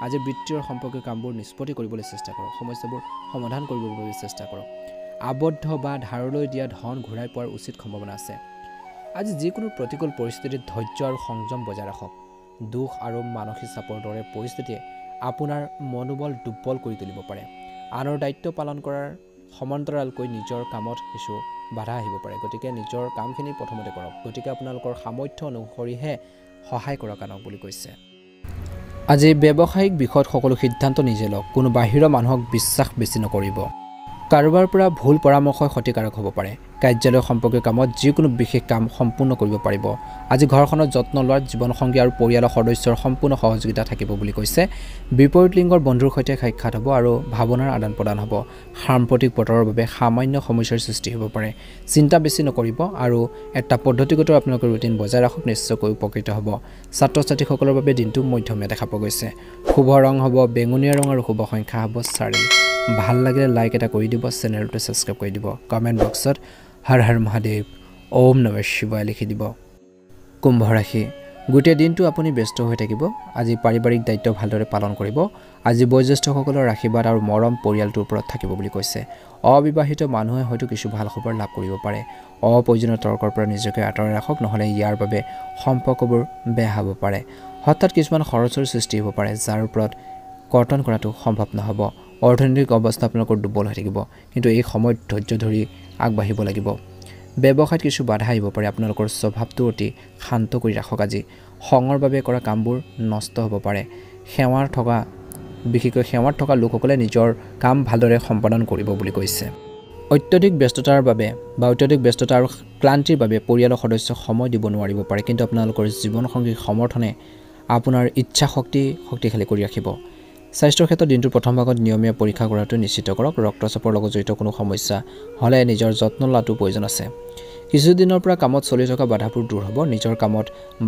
আজি বৃত্তীয় সম্পৰ্কীয় কামবোৰ নিষ্পত্তি কৰিবলৈ চেষ্টা কৰক সমস্যাবোৰ সমাধান কৰিবৰ বাবে চেষ্টা কৰক আবদ্ধ বা ধাৰলৈ দিয়া ধন ঘূৰাই পোৱাৰ উচিত সম্ভাৱনা আছে আজি যিকোনো প্ৰতিকূল পৰিস্থিতিত ধৈৰ্য আৰু সংযম বজাই ৰাখক দুখ আৰু মানসিক চাপৰ দৰে পৰিস্থিতিয়ে আপোনাৰ মনোবল দুৰ্বল কৰি তুলিব পাৰে আনৰ দায়িত্ব পালন কৰাৰ সমান্তৰালকৈ নিজৰ কামত কিছু বাধা আহিব পাৰে গতিকে নিজৰ কামখিনি প্ৰথমতে কৰক গতিকে আপোনালোকৰ সামৰ্থ্য অনুসৰিহে সহায় কৰক আনক বুলি কৈছে আজি ব্যৱসায়িক বিষয়ত সকলো সিদ্ধান্ত নিজে লওক কোনো বাহিৰৰ মানুহক বিশ্বাস বেছি নকৰিব কাৰোবাৰ পৰা ভুল পৰামৰ্শই ক্ষতিকাৰক হ'ব পাৰে কাৰ্যালয় সম্পৰ্কীয় কামত যিকোনো বিশেষ কাম সম্পূৰ্ণ কৰিব পাৰিব আজি ঘৰখনত যত্ন লোৱাৰ জীৱনসংগী আৰু পৰিয়ালৰ সদস্যৰ সম্পূৰ্ণ সহযোগিতা থাকিব বুলি কৈছে বিপৰীত লিংগৰ বন্ধুৰ সৈতে সাক্ষাৎ হ'ব আৰু ভাৱনাৰ আদান প্ৰদান হ'ব সাম্প্ৰতিক বতৰৰ বাবে সামান্য সমস্যাৰ সৃষ্টি হ'ব পাৰে চিন্তা বেছি নকৰিব আৰু এটা পদ্ধতিগত আপোনালোকৰ ৰুটিন বজাই ৰাখক নিশ্চয়কৈ উপকৃত হ'ব ছাত্ৰ ছাত্ৰীসকলৰ বাবে দিনটো মধ্যমীয়া দেখা পোৱা গৈছে শুভ ৰং হ'ব বেঙুনীয়া ৰং আৰু শুভ সংখ্যা হ'ব 4 ভাল লাগিলে লাইক এটা কৰি দিব চেনেলটো ছাবস্ক্ৰাইব কৰি দিব কমেণ্ট বক্সত হৰ হৰ মহাদেৱ ওম নমঃ শিৱায় লিখি দিব কুম্ভ ৰাশি গোটেই দিনটো আপুনি ব্যস্ত হৈ থাকিব আজি পাৰিবাৰিক দায়িত্ব ভালদৰে পালন কৰিব আজি বয়োজ্যেষ্ঠসকলৰ আশীৰ্বাদ আৰু মৰম পৰিয়ালটোৰ ওপৰত থাকিব বুলি কৈছে অবিবাহিত মানুহে হয়তো কিছু ভাল খবৰ লাভ কৰিব পাৰে অপ্ৰয়োজনীয় তৰ্কৰ পৰা নিজকে আঁতৰাই ৰাখক নহলে ইয়াৰ বাবে সম্পৰ্কবোৰ বেয়া হ'ব পাৰে হঠাৎ কিছুমান খৰচৰ সৃষ্টি হ'ব পাৰে যাৰ ওপৰত কৰ্তন কৰাটো সম্ভৱ নহ'ব অৰ্থনৈতিক অৱস্থা আপোনালোকৰ দুৰ্বল হৈ থাকিব কিন্তু এই সময়ত ধৈৰ্য ধৰি আগবাঢ়িব লাগিব ব্যৱসায়ত কিছু বাধা আহিব পাৰে আপোনালোকৰ স্বভাৱটো অতি শান্ত কৰি ৰাখক আজি খঙৰ বাবে কৰা কামবোৰ নষ্ট হ'ব পাৰে বিশেষকৈ সেৱাত থকা লোকসকলে নিজৰ কাম ভালদৰে সম্পাদন কৰিব বুলি কৈছে অত্যধিক ব্যস্ততাৰ বাবে বা অত্যধিক ব্যস্ততা আৰু ক্লান্তিৰ বাবে পৰিয়ালৰ সদস্যক সময় দিব নোৱাৰিব পাৰে কিন্তু আপোনালোকৰ জীৱনসংগীৰ সমৰ্থনে আপোনাৰ ইচ্ছা শক্তিশালী কৰি ৰাখিব স্বাস্থ্যৰ ক্ষেত্ৰত দিনটোৰ প্ৰথম ভাগত নিয়মীয়া পৰীক্ষা কৰাটো নিশ্চিত কৰক ৰক্তচাপৰ লগত জড়িত কোনো সমস্যা হ'লে নিজৰ যত্ন লোৱাটো প্ৰয়োজন আছে কিছুদিনৰ পৰা কামত চলি থকা বাধাবোৰ দূৰ হ'ব নিজৰ কামত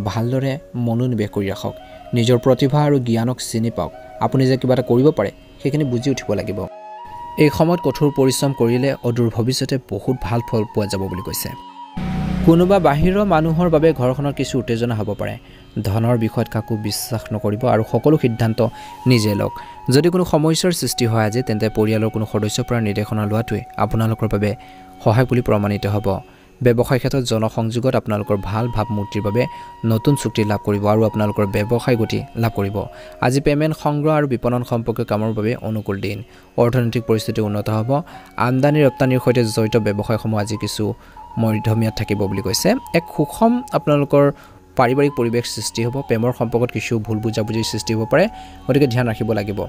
ভালদৰে মনোনিৱেশ কৰি ৰাখক নিজৰ প্ৰতিভা আৰু জ্ঞানক চিনি পাওক আপুনি যে কিবা এটা কৰিব পাৰে সেইখিনি বুজি উঠিব লাগিব এই সময়ত কঠোৰ পৰিশ্ৰম কৰিলে অদূৰ ভৱিষ্যতে বহুত ভাল ফল পোৱা যাব বুলি কৈছে কোনোবা বাহিৰৰ মানুহৰ বাবে ঘৰখনৰ কিছু উত্তেজনা হ'ব পাৰে ধনৰ বিষয়ত কাকো বিশ্বাস নকৰিব আৰু সকলো সিদ্ধান্ত নিজে লওক যদি কোনো সমস্যাৰ সৃষ্টি হয় আজি তেন্তে পৰিয়ালৰ কোনো সদস্যৰ পৰা নিৰ্দেশনা লোৱাটোৱে আপোনালোকৰ বাবে সহায় বুলি প্ৰমাণিত হ'ব ব্যৱসায় ক্ষেত্ৰত জনসংযোগত আপোনালোকৰ ভাল ভাৱমূৰ্তিৰ বাবে নতুন চুক্তি লাভ কৰিব আৰু আপোনালোকৰ ব্যৱসায় গতি লাভ কৰিব আজি পেমেণ্ট সংগ্ৰহ আৰু বিপণন সম্পৰ্কীয় কামৰ বাবে অনুকূল দিন অৰ্থনৈতিক পৰিস্থিতি উন্নত হ'ব আমদানি ৰপ্তানিৰ সৈতে জড়িত ব্যৱসায়সমূহ আজি কিছু মধ্যমীয়াত থাকিব বুলি কৈছে এক সুষম আপোনালোকৰ পাৰিবাৰিক পৰিৱেশ সৃষ্টি হ'ব প্ৰেমৰ সম্পৰ্কত কিছু ভুল বুজাবুজিৰ সৃষ্টি হ'ব পাৰে গতিকে ধ্যান ৰাখিব লাগিব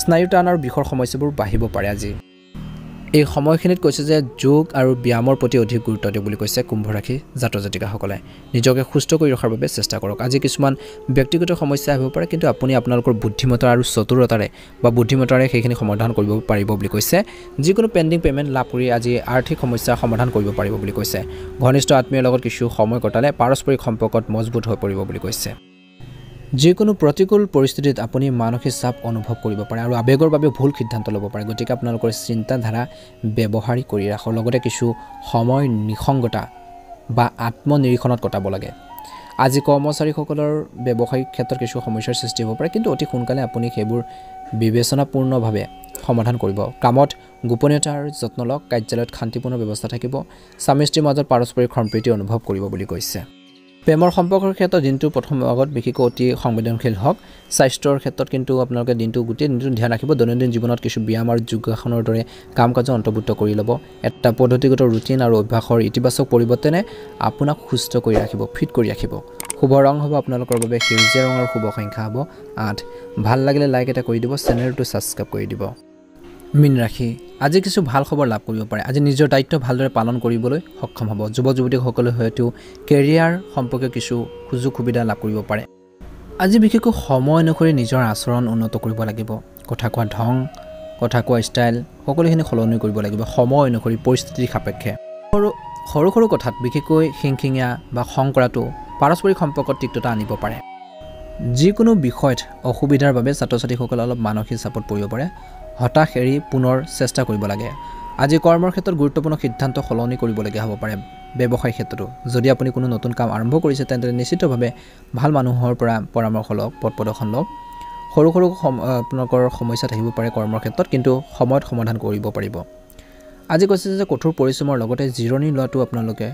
স্নায়ু টান আৰু বিষৰ সমস্যাবোৰ বাঢ়িব পাৰে আজি এই সময়খিনিত কৈছে যে যোগ আৰু ব্যায়ামৰ প্ৰতি অধিক গুৰুত্ব দিয়ক বুলি কৈছে কুম্ভ ৰাশি জাতক জাতিকাসকলে নিজকে সুস্থ কৰি ৰখাৰ বাবে চেষ্টা কৰক আজি কিছুমান ব্যক্তিগত সমস্যা আহিব পাৰে কিন্তু আপুনি আপোনালোকৰ বুদ্ধিমত্তা আৰু বুদ্ধিমত্তাৰে সেইখিনি সমাধান কৰিব পাৰিব বুলি কৈছে যিকোনো পেণ্ডিং পেমেণ্ট লাভ কৰি আজি আৰ্থিক সমস্যা সমাধান কৰিব পাৰিব বুলি কৈছে ঘনিষ্ঠ আত্মীয়ৰ লগত কিছু সময় কটালে পাৰস্পৰিক সম্পৰ্কত মজবুত হৈ পৰিব বুলি কৈছে যিকোনো প্ৰতিকূল পৰিস্থিতিত আপুনি মানসিক চাপ অনুভৱ কৰিব পাৰে আৰু আবেগৰ বাবে ভুল সিদ্ধান্ত ল'ব পাৰে গতিকে আপোনালোকৰ চিন্তাধাৰা ব্যৱহাৰিক কৰি ৰাখক লগতে কিছু সময় নিসংগতা বা আত্মনিৰীক্ষণত কটাব লাগে আজি কৰ্মচাৰীসকলৰ ব্যৱসায়িক ক্ষেত্ৰত কিছু সমস্যাৰ সৃষ্টি হ'ব পাৰে কিন্তু অতি সোনকালে আপুনি সেইবোৰ বিবেচনাপূৰ্ণভাৱে সমাধান কৰিব কামত গোপনীয়তাৰ যত্ন লওক কাৰ্যালয়ত শান্তিপূৰ্ণ ব্যৱস্থা থাকিব স্বামী স্ত্ৰীৰ মাজত পাৰস্পৰিক সম্প্ৰীতি অনুভৱ কৰিব বুলি কৈছে প্ৰেমৰ সম্পৰ্কৰ ক্ষেত্ৰত দিনটো প্ৰথম ভাগত বিশেষকৈ অতি সংবেদনশীল হওক স্বাস্থ্যৰ ক্ষেত্ৰত কিন্তু আপোনালোকে গোটেই দিনটো ধ্যান ৰাখিব দৈনন্দিন জীৱনত কিছু ব্যায়াম আৰু যোগাসনৰ দৰে কাম কাজ অন্তৰ্ভুক্ত কৰি ল'ব এটা পদ্ধতিগত ৰুটিন আৰু অভ্যাসৰ ইতিবাচক পৰিৱৰ্তনে আপোনাক সুস্থ কৰি ৰাখিব ফিট কৰি ৰাখিব শুভ ৰং হ'ব আপোনালোকৰ বাবে সেউজীয়া ৰঙৰ শুভ সংখ্যা হ'ব 8 ভাল লাগিলে লাইক এটা কৰি দিব চেনেলটো ছাবস্ক্ৰাইব কৰি দিব মীন ৰাশি আজি কিছু ভাল খবৰ লাভ কৰিব পাৰে আজি নিজৰ দায়িত্ব ভালদৰে পালন কৰিবলৈ সক্ষম হ'ব যুৱক যুৱতীসকলে হয়তো কেৰিয়াৰ সম্পৰ্কীয় কিছু সুযোগ সুবিধা লাভ কৰিব পাৰে আজি বিশেষকৈ সময় অনুসৰি নিজৰ আচৰণ উন্নত কৰিব লাগিব কথা কোৱা ঢং কথা কোৱা ষ্টাইল সকলোখিনি সলনি কৰিব লাগিব সময় অনুসৰি পৰিস্থিতিৰ সাপেক্ষে সৰু সৰু কথাত বিশেষকৈ খিংখিঙীয়া বা খং কৰাটো পাৰস্পৰিক সম্পৰ্কত তিক্ততা আনিব পাৰে যিকোনো বিষয়ত অসুবিধাৰ বাবে ছাত্ৰ ছাত্ৰীসকলে অলপ মানসিক চাপত পৰিব পাৰে হতাশ এৰি পুনৰ চেষ্টা কৰিব লাগে আজি কৰ্মৰ ক্ষেত্ৰত গুৰুত্বপূৰ্ণ সিদ্ধান্ত সলনি কৰিবলগীয়া হ'ব পাৰে ব্যৱসায় ক্ষেত্ৰতো যদি আপুনি কোনো নতুন কাম আৰম্ভ কৰিছে তেন্তে নিশ্চিতভাৱে ভাল মানুহৰ পৰা পৰামৰ্শ লওক পথ প্ৰদৰ্শন লওক সৰু আপোনালোকৰ সমস্যা থাকিব পাৰে কৰ্মৰ ক্ষেত্ৰত কিন্তু সময়ত সমাধান কৰিব পাৰিব আজি কৈছে যে কঠোৰ পৰিশ্ৰমৰ লগতে জিৰণি লোৱাটো আপোনালোকে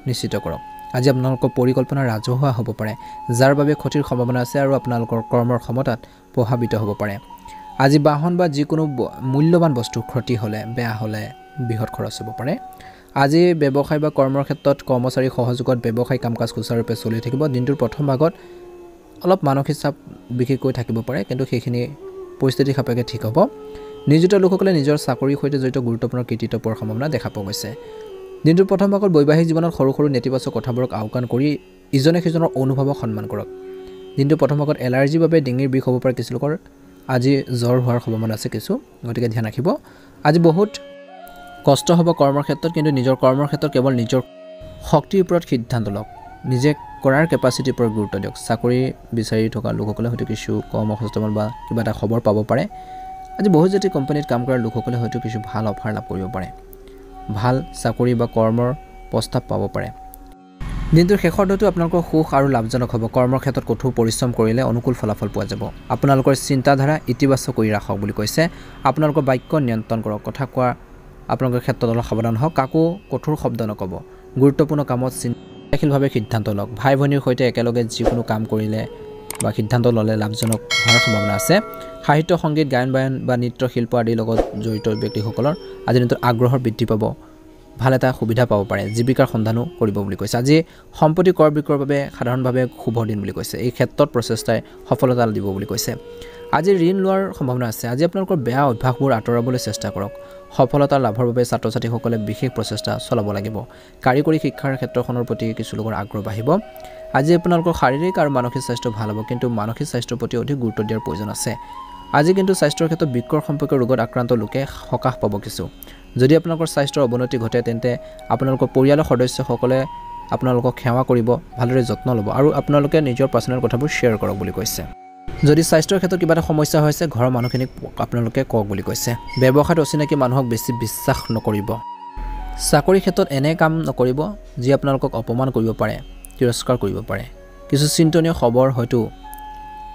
নিশ্চিত কৰক আজি আপোনালোকৰ পৰিকল্পনা ৰাজহুৱা হ'ব পাৰে যাৰ বাবে ক্ষতিৰ সম্ভাৱনা আছে আৰু আপোনালোকৰ কৰ্মৰ ক্ষমতাত প্ৰভাৱিত হ'ব পাৰে আজি বাহন বা যিকোনো মূল্যৱান বস্তুৰ ক্ষতি হ'লে বেয়া হ'লে বৃহৎ খৰচ হ'ব পাৰে আজি ব্যৱসায় বা কৰ্মৰ ক্ষেত্ৰত কৰ্মচাৰীৰ সহযোগত ব্যৱসায়িক কাম কাজ সুচাৰুৰূপে চলি থাকিব দিনটোৰ প্ৰথম ভাগত অলপ মানসিক চাপ বিশেষকৈ থাকিব পাৰে কিন্তু সেইখিনি পৰিস্থিতি সাপেক্ষে ঠিক হ'ব নিয়োজিত লোকসকলে নিজৰ চাকৰিৰ সৈতে জড়িত গুৰুত্বপূৰ্ণ কৃতিত্ব পোৱাৰ সম্ভাৱনা দেখা পোৱা গৈছে দিনটোৰ প্ৰথম ভাগত বৈবাহিক জীৱনত সৰু সৰু নেতিবাচক কথাবোৰক আওকাণ কৰি ইজনে সিজনৰ অনুভৱক সন্মান কৰক দিনটোৰ প্ৰথম ভাগত এলাৰ্জিৰ বাবে ডিঙিৰ বিষ হ'ব পাৰে কিছু লোকৰ আজি জ্বৰ হোৱাৰ সম্ভাৱনা আছে কিছু গতিকে ধ্যান ৰাখিব আজি বহুত কষ্ট হ'ব কৰ্মৰ ক্ষেত্ৰত কিন্তু নিজৰ কৰ্মৰ ক্ষেত্ৰত কেৱল নিজৰ শক্তিৰ ওপৰত সিদ্ধান্ত লওক নিজে কৰাৰ কেপাচিটিৰ ওপৰত গুৰুত্ব দিয়ক চাকৰি বিচাৰি থকা লোকসকলে হয়তো কিছু কম সংস্থাপন বা কিবা এটা খবৰ পাব পাৰে আজি বহুজাতি কোম্পানীত কাম কৰা লোকসকলে হয়তো কিছু ভাল অফাৰ লাভ কৰিব পাৰে ভাল চাকৰি বা কৰ্মৰ প্ৰস্তাৱ পাব পাৰে দিনটোৰ শেষৰ দিনটো আপোনালোকৰ সুখ আৰু লাভজনক হ'ব কৰ্মৰ ক্ষেত্ৰত কঠোৰ পৰিশ্ৰম কৰিলে অনুকূল ফলাফল পোৱা যাব আপোনালোকৰ চিন্তাধাৰা ইতিবাচক কৰি ৰাখক বুলি কৈছে আপোনালোকৰ বাক্য নিয়ন্ত্ৰণ কৰক কথা কোৱা আপোনালোকৰ ক্ষেত্ৰত অলপ সাৱধান হওক কাকো কঠোৰ শব্দ নক'ব গুৰুত্বপূৰ্ণ কামত চিন্তাশীলভাৱে সিদ্ধান্ত লওক ভাই ভনীৰ সৈতে একেলগে যিকোনো কাম কৰিলে বা সিদ্ধান্ত ল'লে লাভজনক হোৱাৰ সম্ভাৱনা আছে সাহিত্য সংগীত গায়ন বায়ন বা নৃত্য শিল্প আদিৰ লগত জড়িত ব্যক্তিসকলৰ আজি দিনটোত আগ্ৰহৰ বৃদ্ধি পাব ভাল এটা সুবিধা পাব পাৰে জীৱিকাৰ সন্ধানো কৰিব বুলি কৈছে আজি সম্পত্তি কৰ বিক্ৰয়ৰ বাবে সাধাৰণভাৱে শুভ দিন বুলি কৈছে এই ক্ষেত্ৰত প্ৰচেষ্টাই সফলতা দিব বুলি কৈছে আজি ঋণ লোৱাৰ সম্ভাৱনা আছে আজি আপোনালোকৰ বেয়া অভ্যাসবোৰ আঁতৰাবলৈ চেষ্টা কৰক সফলতা লাভৰ বাবে ছাত্ৰ ছাত্ৰীসকলে বিশেষ প্ৰচেষ্টা চলাব লাগিব কাৰিকৰী শিক্ষাৰ ক্ষেত্ৰখনৰ প্ৰতি কিছু লোকৰ আগ্ৰহ বাঢ়িব আজি আপোনালোকৰ শাৰীৰিক আৰু মানসিক স্বাস্থ্য ভাল হ'ব কিন্তু মানসিক স্বাস্থ্যৰ প্ৰতি অধিক গুৰুত্ব দিয়াৰ প্ৰয়োজন আছে আজি কিন্তু স্বাস্থ্যৰ ক্ষেত্ৰত বিকৰ সম্পৰ্কীয় ৰোগত আক্ৰান্ত লোকে সকাহ পাব কিছু যদি আপোনালোকৰ স্বাস্থ্যৰ অৱনতি ঘটে তেন্তে আপোনালোকৰ পৰিয়ালৰ সদস্যসকলে আপোনালোকক সেৱা কৰিব ভালদৰে যত্ন ল'ব আৰু আপোনালোকে নিজৰ পাৰ্চনেল কথাবোৰ শ্বেয়াৰ কৰক বুলি কৈছে যদি স্বাস্থ্যৰ ক্ষেত্ৰত কিবা এটা সমস্যা হৈছে ঘৰৰ মানুহখিনিক আপোনালোকে কওক বুলি কৈছে ব্যৱসায়ত অচিনাকি মানুহক বেছি বিশ্বাস নকৰিব চাকৰিৰ ক্ষেত্ৰত এনে কাম নকৰিব যি আপোনালোকক অপমান কৰিব পাৰে তিৰস্কাৰ কৰিব পাৰে কিছু চিন্তনীয় খবৰ হয়তো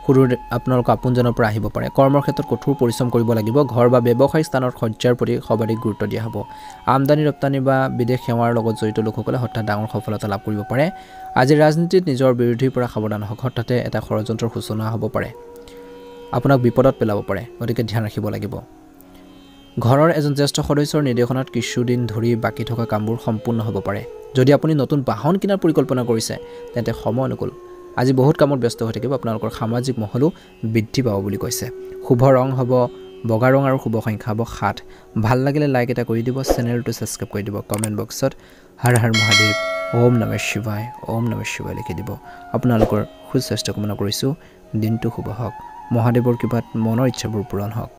সৰুৰ আপোনালোকৰ আপোনজনৰ পৰা আহিব পাৰে কৰ্মৰ ক্ষেত্ৰত কঠোৰ পৰিশ্ৰম কৰিব লাগিব ঘৰ বা ব্যৱসায়িক স্থানৰ সজ্জাৰ প্ৰতি সৰ্বাধিক গুৰুত্ব দিয়া হ'ব আমদানি ৰপ্তানি বা বিদেশ সেৱাৰ লগত জড়িত লোকসকলে হঠাৎ ডাঙৰ সফলতা লাভ কৰিব পাৰে আজি ৰাজনীতিত নিজৰ বিৰোধীৰ পৰা সাৱধান হওক হঠাতে এটা ষড়যন্ত্ৰৰ সূচনা হ'ব পাৰে আপোনাক বিপদত পেলাব পাৰে গতিকে ধ্যান ৰাখিব লাগিব ঘৰৰ এজন জ্যেষ্ঠ সদস্যৰ নিৰ্দেশনাত কিছুদিন ধৰি বাকী থকা কামবোৰ সম্পূৰ্ণ হ'ব পাৰে যদি আপুনি নতুন বাহন কিনাৰ পৰিকল্পনা কৰিছে তেন্তে সময় অনুকূল আজি বহুত কামত ব্যস্ত হৈ থাকিব আপোনালোকৰ সামাজিক মহলো বৃদ্ধি পাব বুলি কৈছে শুভ ৰং হ'ব বগা ৰং আৰু শুভ সংখ্যা হ'ব 7 ভাল লাগিলে লাইক এটা কৰি দিব চেনেলটো সাবস্ক্ৰাইব কৰি দিব কমেন্ট বক্সত হৰ হৰ মহাদেৱ ওম নমঃ শিৱায় লিখি দিব আপোনালোকৰ সুস্বাস্থ্য কামনা কৰিছো দিনটো শুভ হওক মহাদেৱৰ কৃপাত মনৰ ইচ্ছাবোৰ পূৰণ হওক